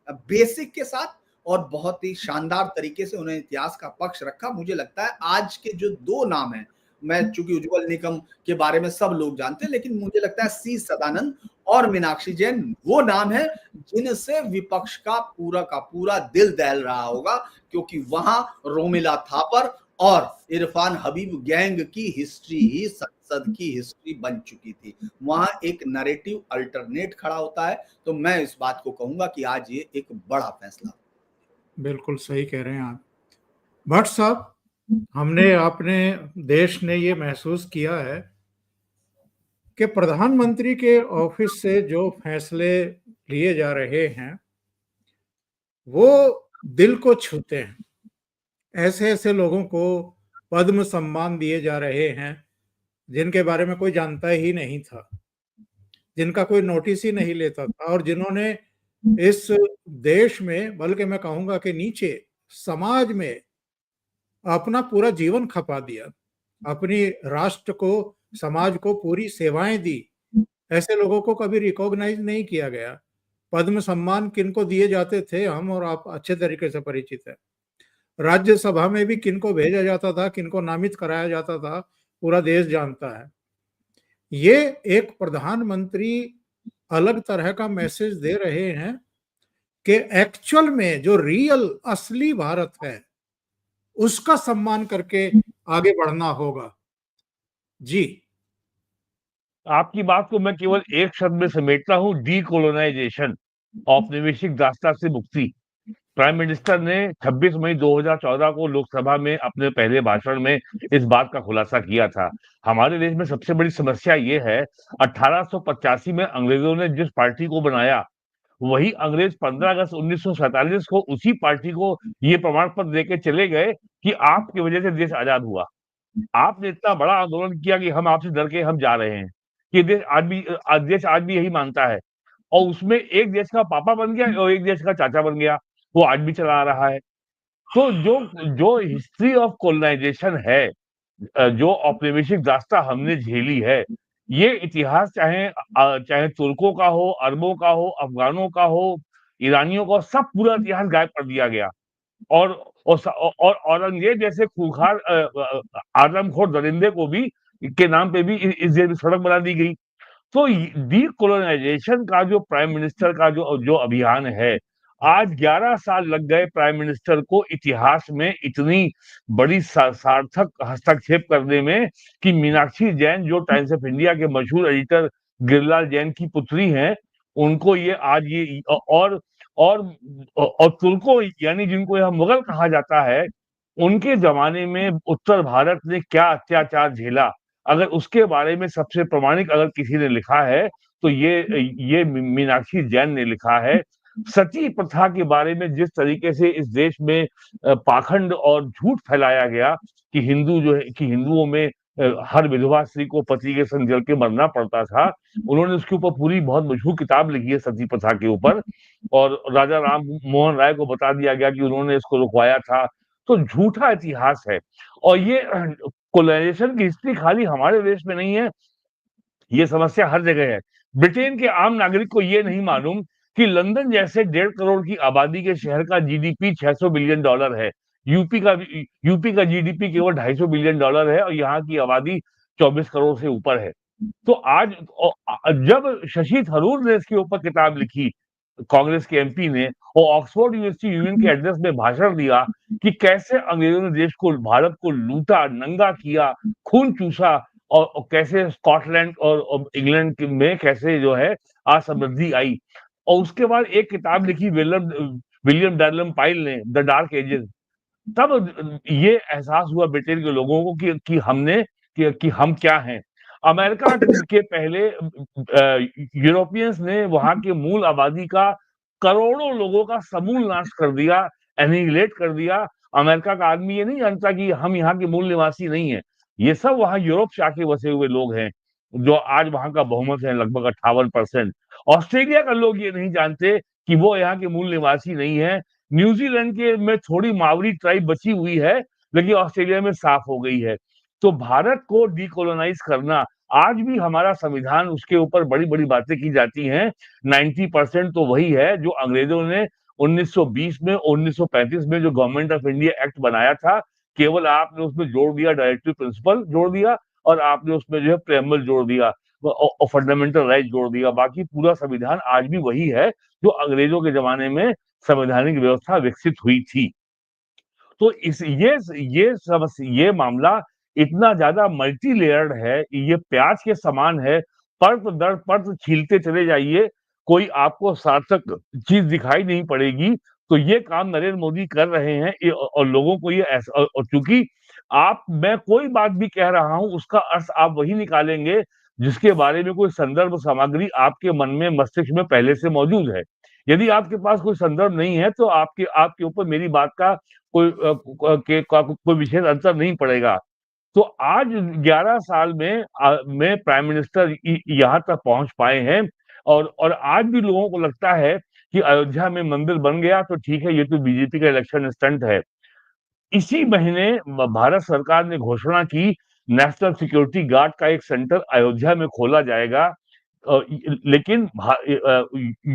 बेसिक के साथ और बहुत ही शानदार तरीके से उन्होंने इतिहास का पक्ष रखा। मुझे लगता है आज के जो दो नाम हैं, मैं चूंकि उज्ज्वल निकम के बारे में सब लोग जानते हैं, लेकिन मुझे लगता है सी सदानंद और मीनाक्षी जैन वो नाम है जिनसे विपक्ष का पूरा दिल दहल रहा होगा, क्योंकि वहां रोमिला थापर और इरफान हबीब गैंग की हिस्ट्री ही संसद की हिस्ट्री बन चुकी थी। वहां एक नैरेटिव अल्टरनेट खड़ा होता है। तो मैं इस बात को कहूंगा कि आज ये एक बड़ा फैसला। बिल्कुल सही कह रहे हैं आप भट्ट साहब। हमने अपने देश ने ये महसूस किया है कि प्रधानमंत्री के ऑफिस से जो फैसले लिए जा रहे हैं वो दिल को छूते हैं। ऐसे ऐसे लोगों को पद्म सम्मान दिए जा रहे हैं जिनके बारे में कोई जानता ही नहीं था, जिनका कोई नोटिस ही नहीं लेता था, और जिन्होंने इस देश में, बल्कि मैं कहूंगा कि नीचे समाज में अपना पूरा जीवन खपा दिया, अपनी राष्ट्र को, समाज को पूरी सेवाएं दी। ऐसे लोगों को कभी रिकॉग्नाइज नहीं किया गया। पद्म सम्मान किनको दिए जाते थे, हम और आप अच्छे तरीके से परिचित है। राज्यसभा में भी किनको भेजा जाता था, किनको नामित कराया जाता था, पूरा देश जानता है। ये एक प्रधानमंत्री अलग तरह का मैसेज दे रहे हैं कि एक्चुअल में जो रियल असली भारत है उसका सम्मान करके आगे बढ़ना होगा। जी, आपकी बात को मैं केवल एक शब्द में समेटता हूं, डीकोलोनाइजेशन, औपनिवेशिक दास्ता से मुक्ति। प्राइम मिनिस्टर ने 26 मई 2014 को लोकसभा में अपने पहले भाषण में इस बात का खुलासा किया था। हमारे देश में सबसे बड़ी समस्या ये है, 1885 में अंग्रेजों ने जिस पार्टी को बनाया, वही अंग्रेज 15 अगस्त 1947 को उसी पार्टी को ये प्रमाण पत्र देके चले गए कि आपकी वजह से देश आजाद हुआ। आपने इतना बड़ा आंदोलन किया कि हम आपसे डर के हम जा रहे हैं। कि देश आज भी यही मानता है, और उसमें एक देश का पापा बन गया और एक देश का चाचा बन गया, वो आज भी चला आ रहा है। तो जो हिस्ट्री ऑफ कोलोनाइजेशन है, जो औपनिवेशिक दास्ता हमने झेली है, ये इतिहास चाहे तुर्कों का हो, अरबों का हो, अफगानों का हो, ईरानियों का, सब पूरा इतिहास गायब कर दिया गया। और औरंगजेब जैसे खूंखार आदमखोर दरिंदे को भी के नाम पे भी इस देश में सड़क बना दी गई। तो डीकोलोनाइजेशन का जो प्राइम मिनिस्टर का जो अभियान है, आज 11 साल लग गए प्राइम मिनिस्टर को इतिहास में इतनी बड़ी सार्थक हस्तक्षेप करने में कि मीनाक्षी जैन, जो टाइम्स ऑफ इंडिया के मशहूर एडिटर गिरिलाल जैन की पुत्री हैं, उनको ये आज ये और तुर्को यानी जिनको यह मुगल कहा जाता है, उनके जमाने में उत्तर भारत ने क्या अत्याचार झेला, अगर उसके बारे में सबसे प्रामाणिक अगर किसी ने लिखा है तो ये मीनाक्षी जैन ने लिखा है। सती प्रथा के बारे में जिस तरीके से इस देश में पाखंड और झूठ फैलाया गया कि हिंदू जो है कि हिंदुओं में हर विधवा स्त्री को पति के संग जल के मरना पड़ता था, उन्होंने उसके ऊपर पूरी बहुत मशहूर किताब लिखी है सती प्रथा के ऊपर, और राजा राम मोहन राय को बता दिया गया कि उन्होंने इसको रुकवाया था। तो झूठा इतिहास है। और ये कोलोनाइजेशन की हिस्ट्री खाली हमारे देश में नहीं है, ये समस्या हर जगह है। ब्रिटेन के आम नागरिक को ये नहीं मालूम कि लंदन जैसे 1.5 करोड़ की आबादी के शहर का जीडीपी $600 बिलियन है। यूपी का जीडीपी केवल $250 बिलियन है और यहाँ की आबादी 24 करोड़ से ऊपर है। तो आज जब शशि थरूर ने इसके ऊपर किताब लिखी, कांग्रेस के एमपी ने, और ऑक्सफोर्ड यूनिवर्सिटी यूनियन के एड्रेस में भाषण दिया कि कैसे अंग्रेजों ने देश को, भारत को लूटा, नंगा किया, खून चूसा, और कैसे स्कॉटलैंड और इंग्लैंड में कैसे जो है असमृद्धि आई। और उसके बाद एक किताब लिखी विलियम डैलम पाइल ने, द डार्क एजेस। तब ये एहसास हुआ ब्रिटेन के लोगों को कि हम क्या हैं। अमेरिका के पहले यूरोपियंस ने वहां के मूल आबादी का करोड़ों लोगों का समूल नाश कर दिया, एनिहिलेट कर दिया। अमेरिका का आदमी ये नहीं जानता कि हम यहाँ के मूल निवासी नहीं है, ये सब वहां यूरोप से आके बसे हुए लोग हैं, जो आज वहां का बहुमत है लगभग 58%। ऑस्ट्रेलिया का लोग ये नहीं जानते कि वो यहाँ के मूल निवासी नहीं है। न्यूजीलैंड के में थोड़ी मावरी ट्राइब बची हुई है, लेकिन ऑस्ट्रेलिया में साफ हो गई है। तो भारत को डीकोलोनाइज करना, आज भी हमारा संविधान, उसके ऊपर बड़ी बड़ी बातें की जाती हैं। 90% तो वही है जो अंग्रेजों ने 1920 में, 1935 में जो गवर्नमेंट ऑफ इंडिया एक्ट बनाया था, केवल आपने उसमें जोड़ दिया, डायरेक्टिव प्रिंसिपल जोड़ दिया, और आपने उसमें जो है प्रेम्बल जोड़ दिया और फंडामेंटल राइट जोड़ दिया। बाकी पूरा संविधान आज भी वही है जो अंग्रेजों के जमाने में संवैधानिक व्यवस्था विकसित हुई थी। तो ये मामला इतना ज्यादा मल्टी लेयर्ड है, ये प्याज के समान है, परत दर परत छीलते चले जाइए, कोई आपको सार्थक चीज दिखाई नहीं पड़ेगी। तो ये काम नरेंद्र मोदी कर रहे हैं, और लोगों को ये ऐसा, और चूंकि मैं कोई बात भी कह रहा हूं, उसका अर्थ आप वही निकालेंगे जिसके बारे में कोई संदर्भ सामग्री आपके मन में, मस्तिष्क में पहले से मौजूद है। यदि आपके पास कोई संदर्भ नहीं है तो आपके ऊपर मेरी बात का कोई विशेष अंतर नहीं पड़ेगा। तो आज 11 साल में प्राइम मिनिस्टर यहाँ तक पहुंच पाए हैं, और आज भी लोगों को लगता है कि अयोध्या में मंदिर बन गया तो ठीक है, ये तो बीजेपी का इलेक्शन स्टंट है। इसी महीने भारत सरकार ने घोषणा की, नेशनल सिक्योरिटी गार्ड का एक सेंटर अयोध्या में खोला जाएगा, लेकिन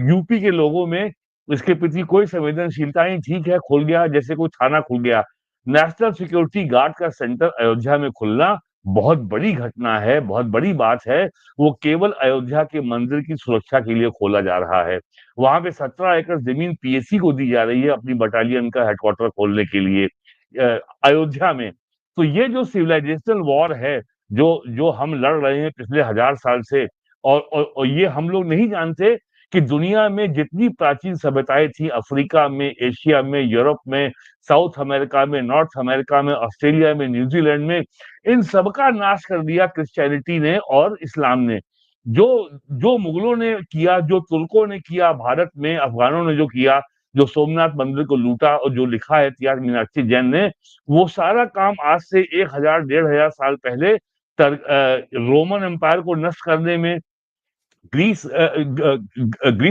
यूपी के लोगों में इसके प्रति कोई संवेदनशीलता नहीं। ठीक है, खुल गया, जैसे कोई थाना खुल गया। नेशनल सिक्योरिटी गार्ड का सेंटर अयोध्या में खुलना बहुत बड़ी घटना है, बहुत बड़ी बात है। वो केवल अयोध्या के मंदिर की सुरक्षा के लिए खोला जा रहा है। वहां पे 17 एकड़ जमीन पीएसी को दी जा रही है अपनी बटालियन का हेडक्वार्टर खोलने के लिए अयोध्या में। तो ये जो सिविलाइजेशनल वॉर है, जो हम लड़ रहे हैं पिछले 1000 साल से, और ये हम लोग नहीं जानते कि दुनिया में जितनी प्राचीन सभ्यताएं थी, अफ्रीका में, एशिया में, यूरोप में, साउथ अमेरिका में, नॉर्थ अमेरिका में, ऑस्ट्रेलिया में, न्यूजीलैंड में, इन सबका नाश कर दिया क्रिश्चियनिटी ने और इस्लाम ने। जो मुगलों ने किया, जो तुर्कों ने किया भारत में, अफगानों ने जो किया, जो सोमनाथ मंदिर को लूटा, और जो लिखा है इतिहास मीनाक्षी जैन ने, वो सारा काम आज से 1000-1500 साल पहले रोमन एम्पायर को नष्ट करने में, ग्रीस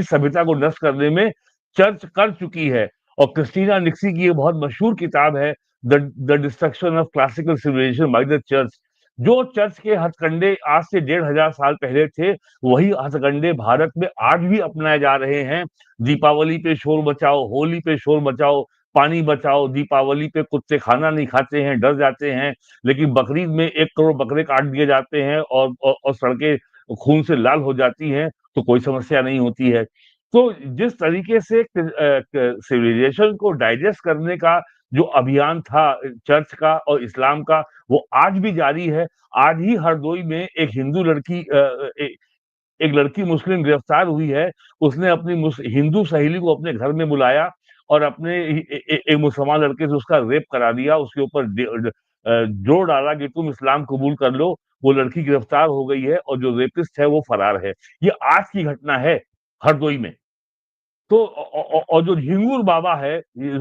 सभ्यता को नष्ट करने में चर्च कर चुकी है। और क्रिस्टीना निक्सी की ये बहुत मशहूर किताब है, the destruction of classical civilisation by the church, जो चर्च के हथकंडे आज से 1500 साल पहले थे, वही हथकंडे भारत में आज भी अपनाए जा रहे हैं। दीपावली पे शोर मचाओ, होली पे शोर मचाओ, पानी बचाओ, दीपावली पे कुत्ते खाना नहीं खाते हैं, डर जाते हैं, लेकिन बकरीद में 1 करोड़ बकरे काट दिए जाते हैं और सड़कें खून से लाल हो जाती हैं, तो कोई समस्या नहीं होती है। तो जिस तरीके से सिविलाइजेशन को डाइजेस्ट करने का जो अभियान था चर्च का और इस्लाम का, वो आज भी जारी है। आज ही हरदोई में एक हिंदू लड़की एक लड़की मुस्लिम गिरफ्तार हुई है। उसने अपनी हिंदू सहेली को अपने घर में बुलाया और अपने एक मुसलमान लड़के से उसका रेप करा दिया। उसके ऊपर जोर डाला कि तुम इस्लाम कबूल कर लो। वो लड़की गिरफ्तार हो गई है और जो रेपिस्ट है वो फरार है। ये आज की घटना है हरदोई में। तो और जो झिंगुर बाबा है,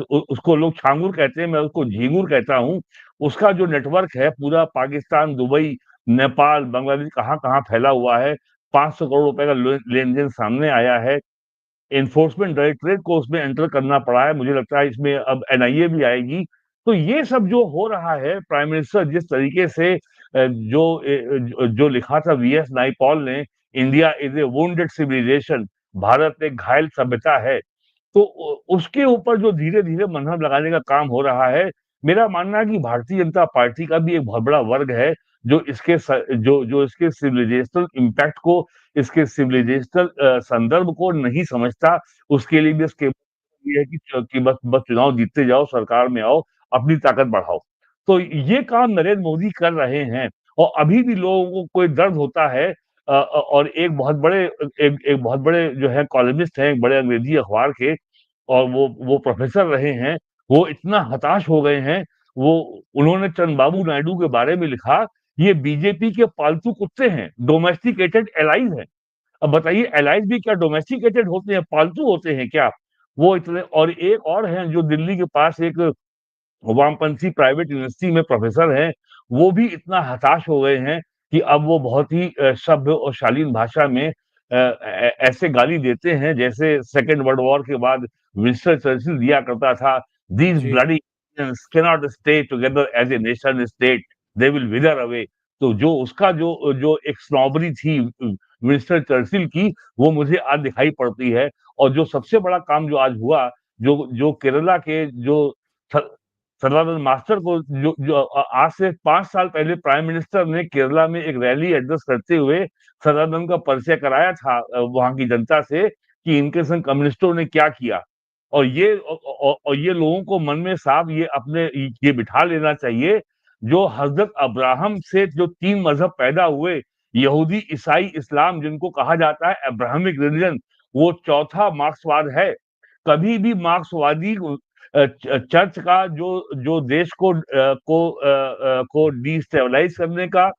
उसको लोग छांगुर कहते हैं, मैं उसको झिंगुर कहता हूँ। उसका जो नेटवर्क है पूरा पाकिस्तान, दुबई, नेपाल, बांग्लादेश कहाँ-कहाँ फैला हुआ है। 500 करोड़ रुपए का लेन-देन सामने आया है। एनफोर्समेंट डायरेक्टरेट को उसमें एंटर करना पड़ा है। मुझे लगता है इसमें अब एनआईए भी आएगी। तो ये सब जो हो रहा है, प्राइम मिनिस्टर जिस तरीके से जो लिखा था वीएस नाइपॉल ने, India is a wounded civilisation, Bharat एक घायल सभ्यता है। तो उसके ऊपर जो धीरे-धीरे मलहम लगाने का काम हो रहा है, मेरा मानना है कि भारतीय जनता पार्टी का भी एक बहुत बड़ा वर्ग है, जो इसके सिविलाइजेशनल इम्पैक्ट को, इसके सिविलाइजेशनल संदर्भ को नहीं समझता। उसके लिए भी इसके ये है कि बस चुनाव जीतते जाओ, सरकार में आओ, अपनी ताकत बढ़ाओ। तो ये काम नरेंद्र मोदी कर रहे हैं और अभी भी लोगों को कोई दर्द होता है। और एक बहुत बड़े जो है कॉलमिस्ट हैं, एक बड़े अंग्रेजी अखबार के, और वो प्रोफेसर रहे हैं, वो इतना हताश हो गए हैं। वो उन्होंने चंद्रबाबू नायडू के बारे में लिखा, ये बीजेपी के पालतू कुत्ते हैं, डोमेस्टिकेटेड एलाइज हैं। अब बताइए, एलाइज भी क्या डोमेस्टिकेटेड होते हैं, पालतू होते हैं क्या? वो इतने, और एक और हैं जो दिल्ली के पास एक वामपंथी प्राइवेट यूनिवर्सिटी में प्रोफेसर हैं, वो भी इतना हताश हो गए हैं कि अब वो बहुत ही सभ्य और शालीन भाषा में ऐसे गाली देते हैं जैसे सेकेंड वर्ल्ड वॉर के बाद विंस्टन चर्चिल दिया करता था, these the bloody cannot stay together as a nation state, they will wither away. तो जो उसका जो एक स्नॉबरी थी विंस्टन चर्चिल की, वो मुझे आज दिखाई पड़ती है। और जो सबसे बड़ा काम जो आज हुआ, जो जो केरला के जो सदानंद मास्टर को, जो आज से 5 साल पहले प्राइम मिनिस्टर ने केरला में एक रैली एड्रेस करते हुए सदानंद का परिचय कराया था वहां की जनता से कि इनके संग कम्युनिस्टों ने क्या किया। और ये लोगों को मन में साफ ये बिठा लेना चाहिए, जो हजरत अब्राहम से जो 3 मजहब पैदा हुए, यहूदी, ईसाई, इस्लाम, जिनको कहा जाता है अब्राहमिक रिलीजन, वो चौथा मार्क्सवाद है। कभी भी मार्क्सवादी चर्च का जो देश को डिस्टेबलाइज करने का,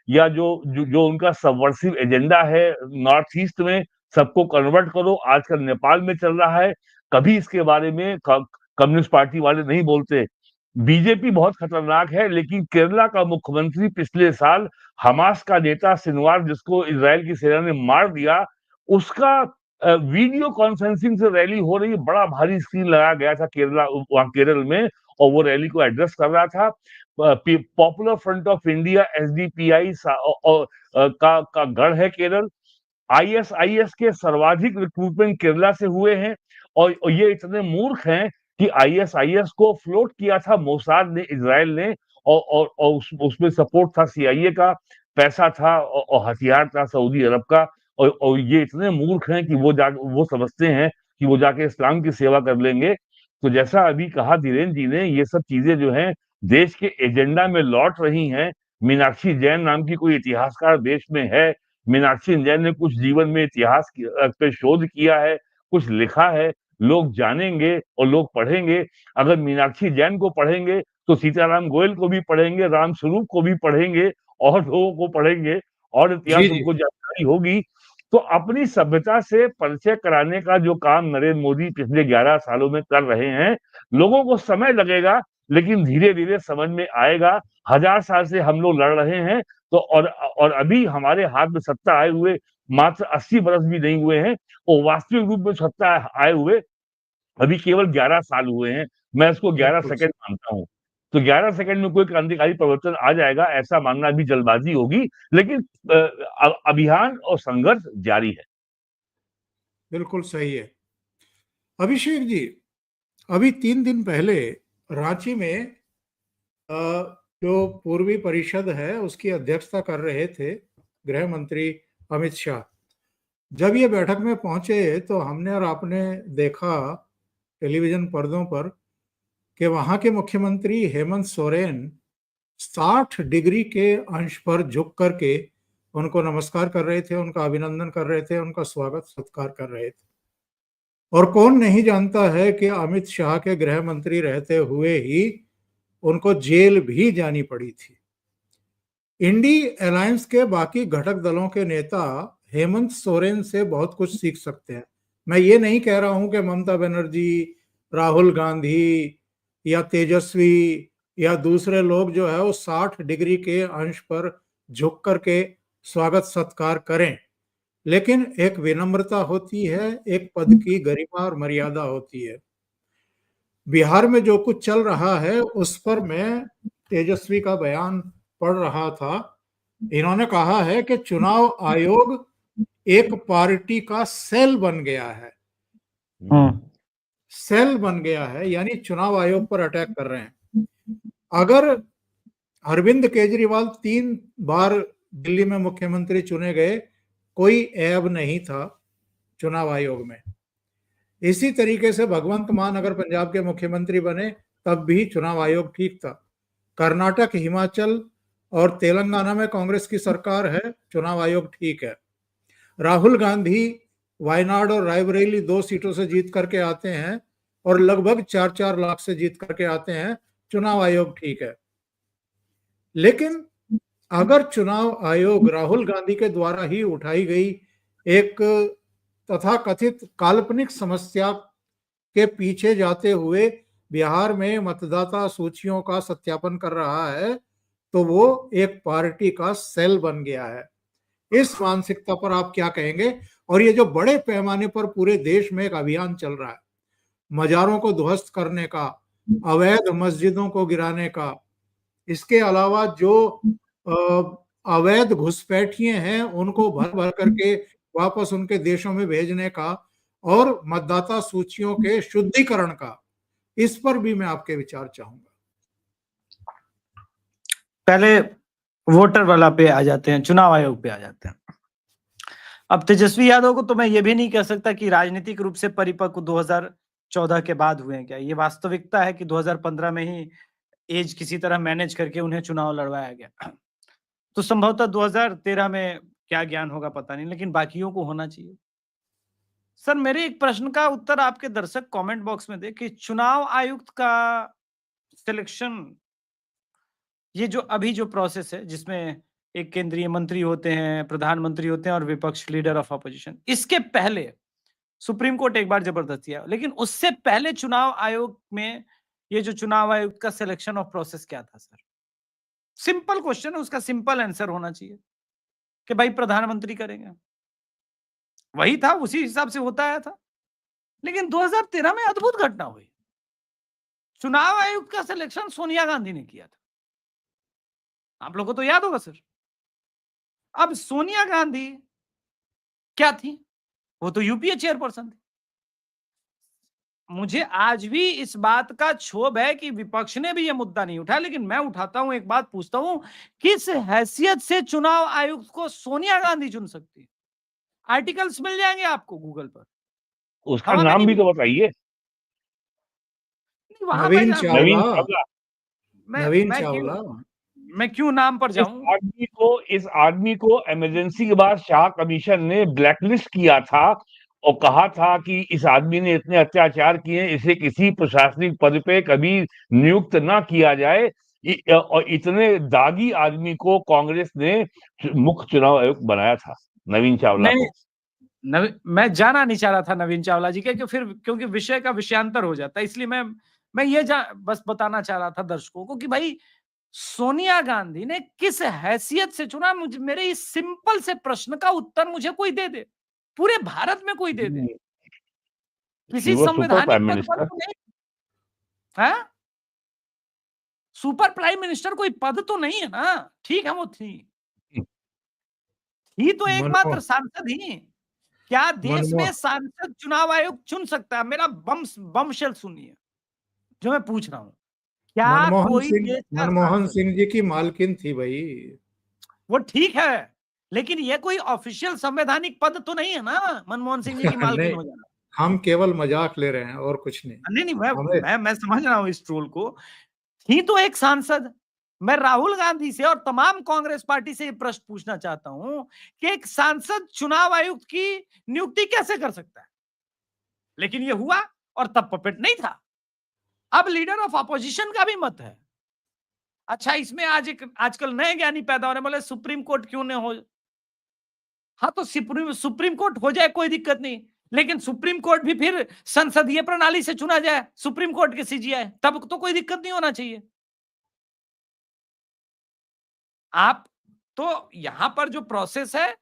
या जो उनका सबवर्सिव एजेंडा है नॉर्थ ईस्ट में, सबको कन्वर्ट करो, आजकल नेपाल में चल रहा है, कभी इसके बारे में कम्युनिस्ट पार्टी वाले नहीं बोलते। बीजेपी बहुत खतरनाक है, लेकिन केरला का मुख्यमंत्री पिछले साल हमास का नेता सिनवार, जिसको इजराइल की सेना ने मार दिया, उसका वीडियो कॉन्फ्रेंसिंग से रैली हो रही है, बड़ा भारी स्क्रीन लगाया गया था वहां केरल में, और वो रैली को एड्रेस कर रहा था। Popular front of India SDPI का गढ़ है केरल। आईएसआईएस के सर्वाधिक रिक्रूटमेंट केरला से हुए हैं, और ये इतने मूर्ख हैं कि आईएसआईएस को फ्लोट किया था मोसाद ने, इजराइल ने, और उसमें सपोर्ट था सीआईए का, पैसा था और हथियार था सऊदी अरब का। और ये इतने मूर्ख हैं कि वो समझते हैं कि वो जाके इस्लाम की सेवा कर लेंगे। तो जैसा अभी कहा धीरेन्द्र जी ने, ये सब चीजें जो हैं देश के एजेंडा में लौट रही हैं। मीनाक्षी जैन नाम की कोई इतिहासकार देश में है। मीनाक्षी जैन ने कुछ जीवन में इतिहास पे शोध किया है, कुछ लिखा है, लोग जानेंगे और लोग पढ़ेंगे। अगर मीनाक्षी जैन को पढ़ेंगे तो सीताराम गोयल को भी पढ़ेंगे, राम स्वरूप को भी पढ़ेंगे, और लोगों को पढ़ेंगे, और इतिहास उनको जानकारी होगी। तो अपनी सभ्यता से परिचय कराने का जो काम नरेंद्र मोदी पिछले 11 सालों में कर रहे हैं, लोगों को समय लगेगा, लेकिन धीरे-धीरे समझ में आएगा। 1000 साल से हम लोग लड़ रहे हैं, तो और अभी हमारे हाथ में सत्ता आए हुए मात्र 80 बरस भी नहीं हुए हैं, और वास्तविक रूप में सत्ता आए हुए अभी केवल 11 साल हुए हैं। मैं इसको 11 सेकंड मानता हूँ। तो 11 सेकंड में कोई क्रांतिकारी परिवर्तन आ जाएगा, ऐसा मानना भी जल्दबाजी होगी। लेकिन अभियान और संघर्ष जारी है। बिल्कुल सही है। अभिषेक जी, अभी 3 दिन पहले रांची में जो पूर्वी परिषद है उसकी अध्यक्षता कर रहे थे गृह मंत्री अमित शाह। जब ये बैठक में पहुंचे तो हमने और आपने देखा टेलीविजन पर्दों पर कि वहां के मुख्यमंत्री हेमंत सोरेन 60 डिग्री के अंश पर झुक करके उनको नमस्कार कर रहे थे, उनका अभिनंदन कर रहे थे, उनका स्वागत सत्कार कर रहे थे। और कौन नहीं जानता है कि अमित शाह के गृह मंत्री रहते हुए ही उनको जेल भी जानी पड़ी थी। इंडी अलायंस के बाकी घटक दलों के नेता हेमंत सोरेन से बहुत कुछ सीख सकते हैं। मैं ये नहीं कह रहा हूं कि ममता बनर्जी, राहुल गांधी या तेजस्वी या दूसरे लोग जो है वो 60 डिग्री के अंश पर झुक करके स्वागत सत्कार करें, लेकिन एक विनम्रता होती है, एक पद की गरिमा और मर्यादा होती है। बिहार में जो कुछ चल रहा है उस पर मैं तेजस्वी का बयान पढ़ रहा था। इन्होंने कहा है कि चुनाव आयोग एक पार्टी का सेल बन गया है। सेल बन गया है यानी चुनाव आयोग पर अटैक कर रहे हैं। अगर अरविंद केजरीवाल 3 बार दिल्ली में मुख्यमंत्री चुने गए, कोई ऐब नहीं था चुनाव आयोग में। इसी तरीके से भगवंत मान अगर पंजाब के मुख्यमंत्री बने तब भी चुनाव आयोग ठीक था। कर्नाटक, हिमाचल और तेलंगाना में कांग्रेस की सरकार है, चुनाव आयोग ठीक है। राहुल गांधी वायनाड और रायबरेली 2 सीटों से जीत करके आते हैं और लगभग 4-4 लाख से जीत करके आते हैं, चुनाव आयोग ठीक है। लेकिन अगर चुनाव आयोग राहुल गांधी के द्वारा ही उठाई गई एक तथाकथित काल्पनिक समस्या के पीछे जाते हुए बिहार में मतदाता सूचियों का सत्यापन कर रहा है, तो वो एक पार्टी का सेल बन गया है। इस मानसिकता पर आप क्या कहेंगे? और ये जो बड़े पैमाने पर पूरे देश में एक अभियान चल रहा है, मजारों को ध्वस्त करने का, अवैध मस्जिदों को गिराने का, इसके अलावा जो अवैध घुसपैठिए हैं उनको भर भर करके वापस उनके देशों में भेजने का और मतदाता सूचियों के शुद्धिकरण का, इस पर भी मैं आपके विचार चाहूंगा। पहले वोटर वाला पे आ जाते हैं, चुनाव आयोग पे आ जाते हैं। अब तेजस्वी यादव को तो मैं ये भी नहीं कह सकता कि राजनीतिक रूप से परिपक्व 2014 के बाद हुए हैं क्या। ये वास्तविकता है कि 2015 में ही एज किसी तरह मैनेज करके उन्हें चुनाव लड़वाया गया। तो संभवतः 2013 में क्या ज्ञान होगा पता नहीं, लेकिन बाकियों को होना चाहिए। सर, मेरे एक प्रश्न का उत्तर आपके दर्शक कमेंट बॉक्स में दे कि चुनाव आयुक्त का सिलेक्शन, ये जो अभी जो प्रोसेस है जिसमें एक केंद्रीय मंत्री होते हैं, प्रधानमंत्री होते हैं और विपक्ष लीडर ऑफ अपोजिशन, इसके पहले सुप्रीम कोर्ट एक बार जबरदस्ती है, लेकिन उससे पहले चुनाव आयोग में ये जो चुनाव आयुक्त का सिलेक्शन ऑफ प्रोसेस क्या था सर? सिंपल क्वेश्चन है, उसका सिंपल आंसर होना चाहिए कि भाई प्रधानमंत्री करेंगे, वही था, उसी हिसाब से होता आया था। लेकिन 2013 में अद्भुत घटना हुई, चुनाव आयुक्त का सिलेक्शन सोनिया गांधी ने किया था। आप लोगों को तो याद होगा सर। अब सोनिया गांधी क्या थी? वो तो यूपीए चेयरपर्सन थी। मुझे आज भी इस बात का क्षोभ है कि विपक्ष ने भी यह मुद्दा नहीं उठाया, लेकिन मैं उठाता हूं, एक बात पूछता हूं, किस हैसियत से चुनाव आयुक्त को सोनिया गांधी चुन सकती है? आर्टिकल्स मिल जाएंगे आपको गूगल पर। उसका नाम भी तो बताइए। नवीन चावला। मैं क्यों नाम पर जाऊं? इस आदमी को इमरजेंसी के बाद शाह कमीशन ने ब्लैकलिस्ट किया था और कहा था कि इस आदमी ने इतने अत्याचार किए, इसे किसी प्रशासनिक पद पे कभी नियुक्त ना किया जाए। और इतने दागी आदमी को कांग्रेस ने मुख्य चुनाव आयुक्त बनाया था, नवीन चावला को। मैं जाना नहीं चाह रहा था नवीन चावला जी के, क्योंकि विषय का विषयांतर हो जाता है, इसलिए मैं ये बस बताना चाह रहा था दर्शकों को कि भाई सोनिया गांधी ने किस हैसियत से चुना? मेरे इस सिंपल से प्रश्न का उत्तर मुझे कोई दे दे, पूरे भारत में कोई दे दे। किसी संवैधानिक पद पर तो नहीं है? सुपर प्राइम मिनिस्टर कोई पद तो नहीं है ना, ठीक है वो थी तो एकमात्र मनमोहन सांसद ही। क्या देश में मनमोहन सांसद चुनाव आयोग चुन सकता है? मेरा बमशेल सुनिए जो मैं पूछ रहा हूं, क्या कोई देश का मनमोहन सांसद, सिंह जी की मालकिन थी भाई। वो ठीक है, लेकिन ये कोई ऑफिशियल संवैधानिक पद तो नहीं है ना, मनमोहन सिंह जी की मालकिन नहीं, हो जाना। हम केवल मजाक ले रहे हैं और कुछ नहीं। नहीं नहीं, हमें मैं समझ रहा हूं इस ट्रोल को। थी तो एक सांसद। मैं राहुल गांधी से और तमाम कांग्रेस पार्टी से ये प्रश्न पूछना चाहता हूं कि एक सांसद चुनाव आयुक्त की नियुक्ति कैसे कर सकता है? लेकिन ये हुआ, और तब पपेट नहीं था। अब लीडर ऑफ अपोजिशन का भी मत है। अच्छा, इसमें आजकल नए ज्ञानी पैदा हो रहे हैं, बोले सुप्रीम कोर्ट क्यों नहीं हो। हाँ, तो सुप्रीम कोर्ट हो जाए, कोई दिक्कत नहीं, लेकिन सुप्रीम कोर्ट भी फिर संसदीय प्रणाली से चुना जाए, सुप्रीम कोर्ट के सीजीआई, तब तो कोई दिक्कत नहीं होना चाहिए। आप तो यहां पर जो प्रोसेस है,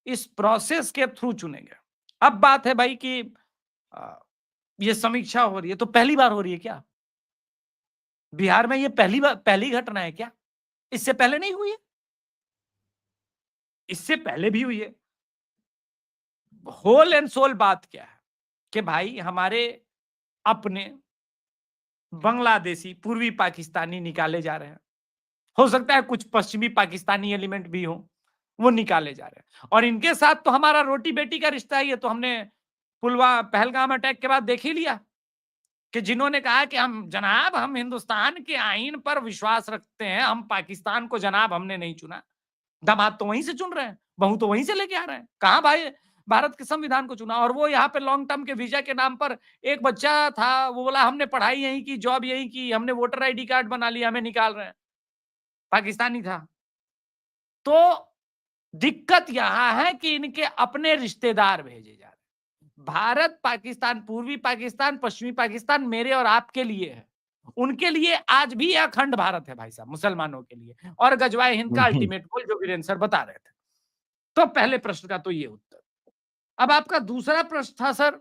इस प्रोसेस के थ्रू चुनेंगे। अब बात है भाई कि ये समीक्षा हो रही है, तो पहली बार हो रही है क्या बिहार में? ये पहली घटना है क्या? इससे पहले नहीं हुई है? इससे पहले भी हुई है। होल एंड सोल बात क्या है कि भाई हमारे अपने बांग्लादेशी, पूर्वी पाकिस्तानी निकाले जा रहे हैं। हो सकता है कुछ पश्चिमी पाकिस्तानी एलिमेंट भी हो, वो निकाले जा रहे हैं, और इनके साथ तो हमारा रोटी बेटी का रिश्ता ही है। तो हमने पहलगाम अटैक के बाद देख ही लिया कि जिन्होंने कहा कि हम हिंदुस्तान के आईन पर विश्वास रखते हैं, हम पाकिस्तान को जनाब हमने नहीं चुना। दामाद तो वहीं से चुन रहे हैं, बहू तो वहीं से लेके आ रहे हैं। कहां भाई भारत के संविधान को चुना? और वो यहाँ पे लॉन्ग टर्म के वीजा के नाम पर, एक बच्चा था वो बोला हमने पढ़ाई यहीं की, जॉब यहीं की, हमने वोटर आईडी कार्ड बना लिया, हमें निकाल रहे हैं। पाकिस्तानी था। तो दिक्कत यहां है कि इनके अपने रिश्तेदार भेजे जा रहे हैं। भारत पाकिस्तान, पूर्वी पाकिस्तान, पश्चिमी पाकिस्तान मेरे और आपके लिए है, उनके लिए आज भी अखंड भारत है भाई साहब, मुसलमानों के लिए। और गजवाए हिंद का अल्टीमेट गोल जो वीरेंद्र सर बता रहे थे। तो पहले प्रश्न का तो ये उत्तर। अब आपका दूसरा प्रश्न था सर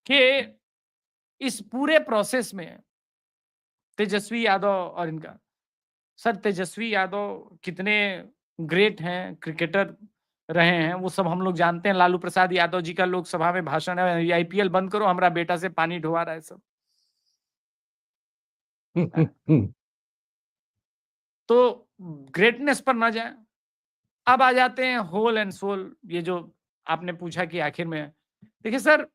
कि इस पूरे प्रोसेस में तेजस्वी यादव और इनका, सर तेजस्वी यादव कितने ग्रेट हैं, क्रिकेटर रहे हैं, वो सब हम लोग जानते हैं। लालू प्रसाद यादव जी का लोकसभा में भाषण है, आईपीएल बंद करो, हमारा बेटा से पानी ढुआ रहा है सब। तो ग्रेटनेस पर ना जाए। अब आ जाते हैं होल एंड सोल, ये जो आपने पूछा कि आखिर में, देखिए सर,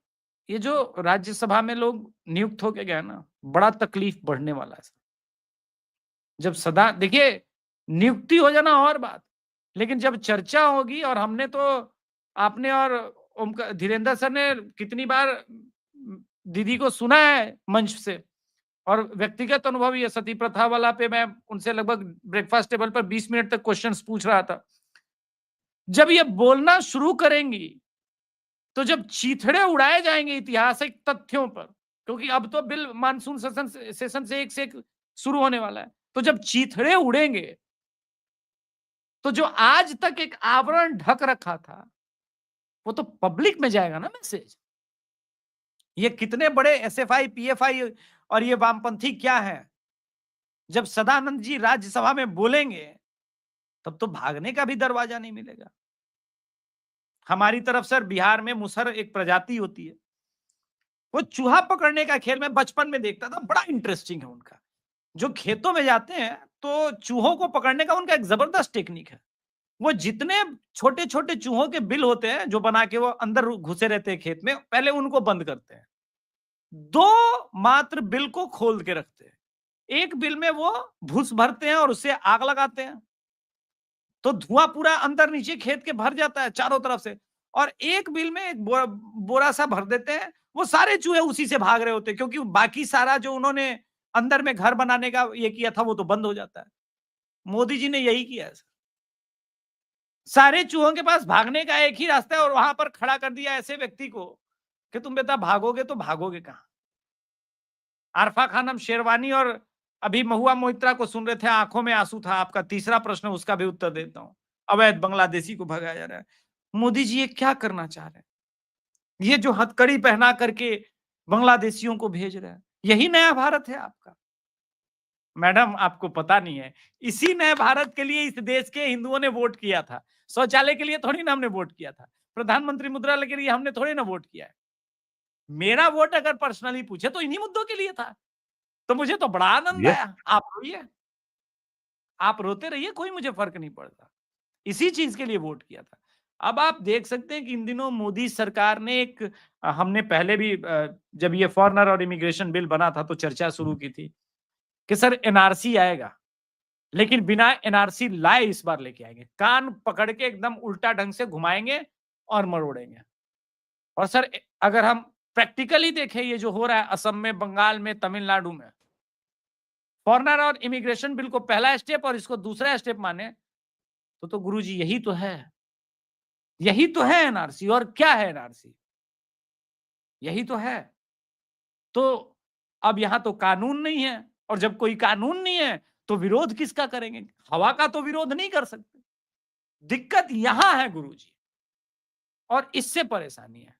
ये जो राज्यसभा में लोग नियुक्त होके गए ना, बड़ा तकलीफ बढ़ने वाला है। जब सदा देखिए, नियुक्ति हो जाना और बात, लेकिन जब चर्चा होगी, और हमने तो, आपने और धीरेन्द्र सर ने कितनी बार दीदी को सुना है मंच से, और व्यक्तिगत अनुभव ये सती प्रथा वाला पे मैं उनसे लगभग ब्रेकफास्ट टेबल पर 20 मिनट तक क्वेश्चंस पूछ रहा था। जब ये बोलना शुरू करेंगी, तो जब चीथड़े उड़ाए जाएंगे ऐतिहासिक तथ्यों पर, क्योंकि अब तो बिल मानसून सेशन से एक शुरू होने वाला है, तो जब चीथड़े उड़ेंगे, तो जो आज तक एक आवरण ढक रखा था, वो तो पब्लिक में जाएगा ना मैसेज। ये कितने बड़े एसएफआई, पीएफआई और ये वामपंथी क्या है, जब सदानंद जी राज्यसभा में बोलेंगे, तब तो भागने का भी दरवाजा नहीं मिलेगा। हमारी तरफ सर बिहार में मुसहर एक प्रजाति होती है, वो चूहा पकड़ने का खेल में बचपन में देखता था, बड़ा इंटरेस्टिंग है उनका। जो खेतों में जाते हैं तो चूहों को पकड़ने का उनका एक जबरदस्त टेक्निक है। वो जितने छोटे छोटे चूहों के बिल होते हैं जो बना के वो अंदर घुसे रहते हैं खेत में, पहले उनको बंद करते हैं, 2 मात्र बिल को खोल के रखते हैं। एक बिल में वो भूस भरते हैं और उससे आग लगाते हैं, तो धुआं पूरा अंदर नीचे खेत के भर जाता है चारों तरफ से। और एक बिल में एक बोरा सा भर देते हैं, वो सारे चूहे उसी से भाग रहे होते हैं, क्योंकि बाकी सारा जो उन्होंने अंदर में घर बनाने का ये किया था, वो तो बंद हो जाता है। मोदी जी ने यही किया है। सारे चूहों के पास भागने का एक ही रास्ता है, और वहां पर खड़ा कर दिया ऐसे व्यक्ति को कि तुम बेटा भागोगे तो भागोगे कहां। आरफा खानम शेरवानी और अभी महुआ मोहित्रा को सुन रहे थे, आंखों में आंसू था। आपका तीसरा प्रश्न, उसका भी उत्तर देता हूं। अवैध बांग्लादेशी को भगाया जा रहा है। मोदी जी ये क्या करना चाह रहे हैं? ये जो हथकड़ी पहना करके बांग्लादेशियों को भेज रहे हैं, यही नया भारत है आपका? मैडम आपको पता नहीं है, इसी नए भारत के लिए इस देश के हिंदुओं ने वोट किया था। शौचालय के लिए थोड़ी ना हमने वोट किया था, प्रधानमंत्री मुद्रा के लिए हमने थोड़ी ना वोट किया है। मेरा वोट अगर पर्सनली पूछे तो इन्हीं मुद्दों के लिए था। तो मुझे तो बड़ा आनंद यस आया। आप रोइए, आप रोते रहिए, कोई मुझे फर्क नहीं पड़ता। इसी चीज के लिए वोट किया था। अब आप देख सकते हैं कि इन दिनों मोदी सरकार ने एक हमने पहले भी जब ये फॉरेनर और इमिग्रेशन बिल बना था तो चर्चा शुरू की थी कि सर एनआरसी आएगा, लेकिन बिना एनआरसी लाए इस बार लेके आएंगे, कान पकड़ के एकदम उल्टा ढंग से घुमाएंगे और मरोड़ेंगे। और सर अगर हम प्रैक्टिकली देखें ये जो हो रहा है असम में, बंगाल में, तमिलनाडु में, फॉरेनर और इमिग्रेशन बिल को पहला स्टेप और इसको दूसरा स्टेप माने तो गुरुजी यही तो है, यही तो है एनआरसी। और क्या है एनआरसी? यही तो है। तो अब यहां तो कानून नहीं है, और जब कोई कानून नहीं है तो विरोध किसका करेंगे? हवा का तो विरोध नहीं कर सकते। दिक्कत यहां है गुरुजी, और इससे परेशानी है।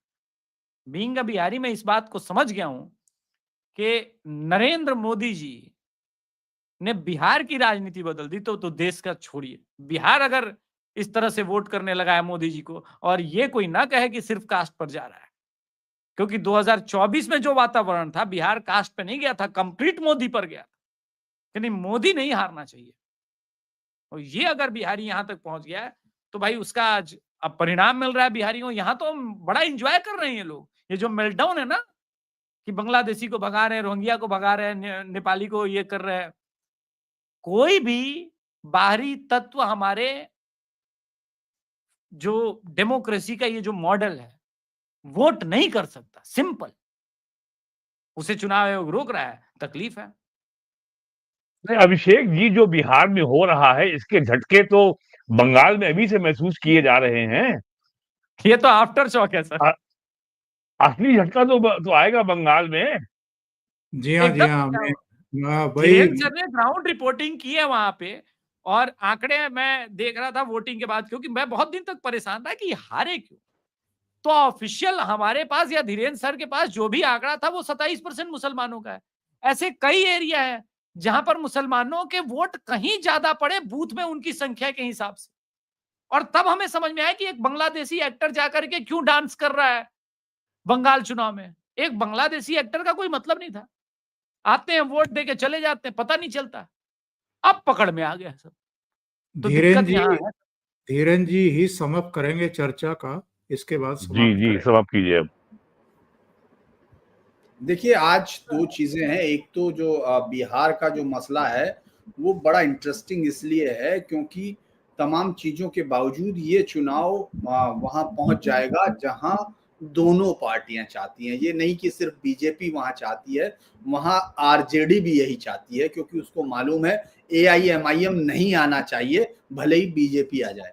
बीइंग अ बिहारी मैं इस बात को समझ गया हूं कि नरेंद्र मोदी जी ने बिहार की राजनीति बदल दी तो देश का छोड़िए। बिहार अगर इस तरह से वोट करने लगा है मोदी जी को, और ये कोई ना कहे कि सिर्फ कास्ट पर जा रहा है, क्योंकि 2024 में जो वातावरण था बिहार कास्ट पे नहीं गया था, कंप्लीट मोदी पर गया था। यानी मोदी नहीं हारना चाहिए। और ये अगर बिहारी यहां तक पहुंच गया है तो भाई उसका आज अब परिणाम मिल रहा है बिहारियों। यहां तो बड़ा एंजॉय कर रहे हैं ये लोग। ये जो मेल्टडाउन है ना, कि बांग्लादेशी को भगा रहे हैं, रोहिंग्या को भगा रहे हैं, नेपाली को ये कर रहे हैं, कोई भी बाहरी तत्व हमारे जो डेमोक्रेसी का ये जो मॉडल है वोट नहीं कर सकता। सिंपल, उसे चुनाव आयोग रोक रहा है, तकलीफ है। नहीं अभिषेक जी, जो बिहार में हो रहा है इसके झटके तो बंगाल में अभी से महसूस किए जा रहे हैं। ये तो आफ्टर शॉक है सर। असली झटका तो आएगा बंगाल में। जी हाँ, जी एकदम हाँ, भाई धीरेन्द्र सर ने ग्राउंड रिपोर्टिंग की है वहां पे, और आंकड़े मैं देख रहा था वोटिंग के बाद, क्योंकि मैं बहुत दिन तक परेशान था कि हारे क्यों। तो ऑफिशियल हमारे पास या धीरेन्द्र सर के पास जो भी आंकड़ा था वो 27% मुसलमानों का है। ऐसे कई एरिया है जहां पर मुसलमानों के वोट कहीं ज्यादा पड़े बूथ में उनकी संख्या के हिसाब से। और तब हमें समझ में आया कि एक बांग्लादेशी एक्टर जाकर के क्यों डांस कर रहा है बंगाल चुनाव में। एक बांग्लादेशी एक्टर का कोई मतलब नहीं था, आते हैं वोट देके चले जाते हैं, पता नहीं चलता। अब पकड़ में आ गया सब। तो दिक्कत यहाँ है। धीरेन्द्र जी ही समाप्त करेंगे चर्चा का, इसके बाद जी समाप्त जी करेंगे। समाप्त कीजिए अब। देखिए आज दो चीजें हैं। एक तो जो बिहार का जो मसला है वो बड़ा इंटरेस्टिंग इसलिए है क्योंकि तमाम चीजों के बावजूद ये चुनाव वहां पहुंच जाएगा जहां दोनों पार्टियां चाहती हैं। ये नहीं कि सिर्फ बीजेपी वहां चाहती है, वहां आरजेडी भी यही चाहती है, क्योंकि उसको मालूम है एआईएमआईएम नहीं आना चाहिए भले ही बीजेपी आ जाए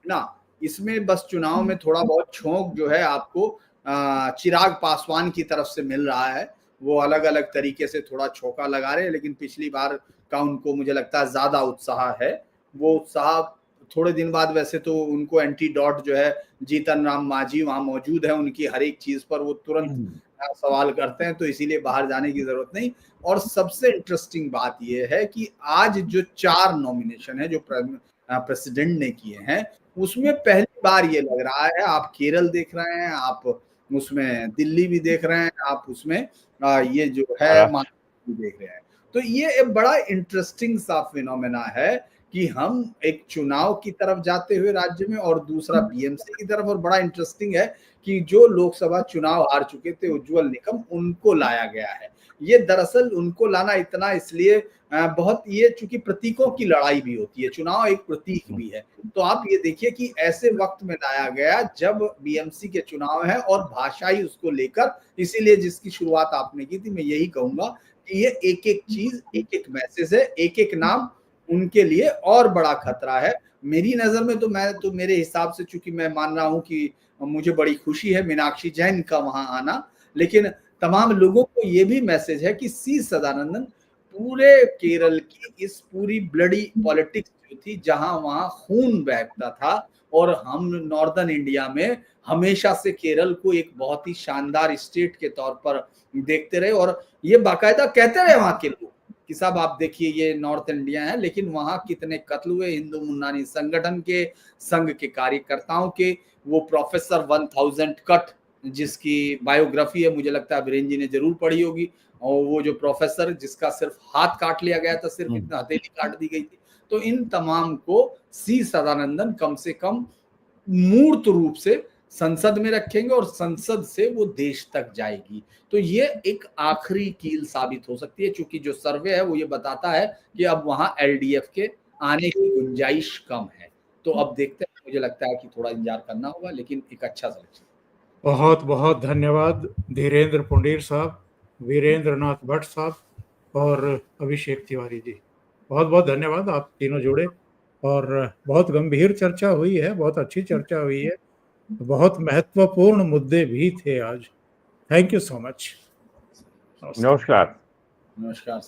ना। इसमें बस चुनाव में थोड़ा बहुत छोंक जो है आपको चिराग पासवान की तरफ से मिल रहा है। वो अलग अलग तरीके से थोड़ा छोका लगा रहे हैं, लेकिन पिछली बार का उनको मुझे लगता है ज्यादा उत्साह है। वो उत्साह थोड़े दिन बाद, वैसे तो उनको एंटीडोट जो है जीतन राम मांझी वहां मौजूद है, उनकी हर एक चीज पर वो तुरंत सवाल करते हैं, तो इसीलिए बाहर जाने की जरूरत नहीं। और सबसे इंटरेस्टिंग बात यह है कि आज जो 4 नॉमिनेशन है जो प्रेसिडेंट ने किए हैं उसमें पहली बार ये लग रहा है, आप केरल देख रहे हैं, आप उसमें दिल्ली भी देख रहे हैं, आप उसमें ये जो है महाराष्ट्र भी देख रहे हैं। तो ये एक बड़ा इंटरेस्टिंग सा फिनोमेना है कि हम एक चुनाव की तरफ जाते हुए राज्य में और दूसरा बीएमसी की तरफ। और बड़ा इंटरेस्टिंग है कि जो लोकसभा चुनाव हार चुके थे उज्जवल निकम, उनको लाया गया है। ये दरअसल उनको लाना इतना इसलिए बहुत, ये चूंकि प्रतीकों की लड़ाई भी होती है, चुनाव एक प्रतीक भी है। तो आप ये देखिए कि ऐसे वक्त में लाया गया जब बीएमसी के चुनाव है और भाषाई उसको लेकर, इसीलिए जिसकी शुरुआत आपने की थी, मैं यही कहूंगा कि ये एक एक चीज, एक एक मैसेज है, एक एक नाम उनके लिए और बड़ा खतरा है। मेरी नजर में तो मेरे हिसाब से, चूंकि मैं मान रहा हूं कि मुझे बड़ी खुशी है मीनाक्षी जैन का वहां आना, लेकिन तमाम लोगों को ये भी मैसेज है कि सी सदानंदन पूरे केरल की इस पूरी ब्लडी पॉलिटिक्स जो थी, जहां वहां खून बहता था, और हम नॉर्दर्न इंडिया में हमेशा से केरल को एक बहुत ही शानदार स्टेट के तौर पर देखते रहे, और ये बाकायदा कहते रहे वहां के लोग कि साहब आप देखिए ये नॉर्थ इंडिया है, लेकिन वहां कितने कत्ल हुए हिंदू मुन्नानी संगठन के, संघ के कार्यकर्ताओं के। वो प्रोफेसर 1000 कट जिसकी बायोग्राफी है, मुझे लगता है वीरेंद्र जी ने जरूर पढ़ी होगी, और वो जो प्रोफेसर जिसका सिर्फ हाथ काट लिया गया था, सिर्फ इतना हथेली काट दी गई थी। तो इन तमाम को सी सदानंदन कम से कम मूर्त रूप से संसद में रखेंगे और संसद से वो देश तक जाएगी। तो ये एक आखिरी कील साबित हो सकती है, क्योंकि जो सर्वे है वो ये बताता है कि अब वहां एलडीएफ के आने की गुंजाइश कम है। तो अब देखते हैं, मुझे लगता है कि थोड़ा इंतजार करना होगा, लेकिन एक अच्छा सिलेक्शन। बहुत बहुत धन्यवाद धीरेन्द्र पुंडीर साहब, वीरेंद्र नाथ भट्ट साहब और अभिषेक तिवारी जी। बहुत बहुत धन्यवाद, आप तीनों जुड़े और बहुत गंभीर चर्चा हुई है, बहुत अच्छी चर्चा हुई है, बहुत महत्वपूर्ण मुद्दे भी थे आज। Thank you so much. नमस्कार। नमस्कार।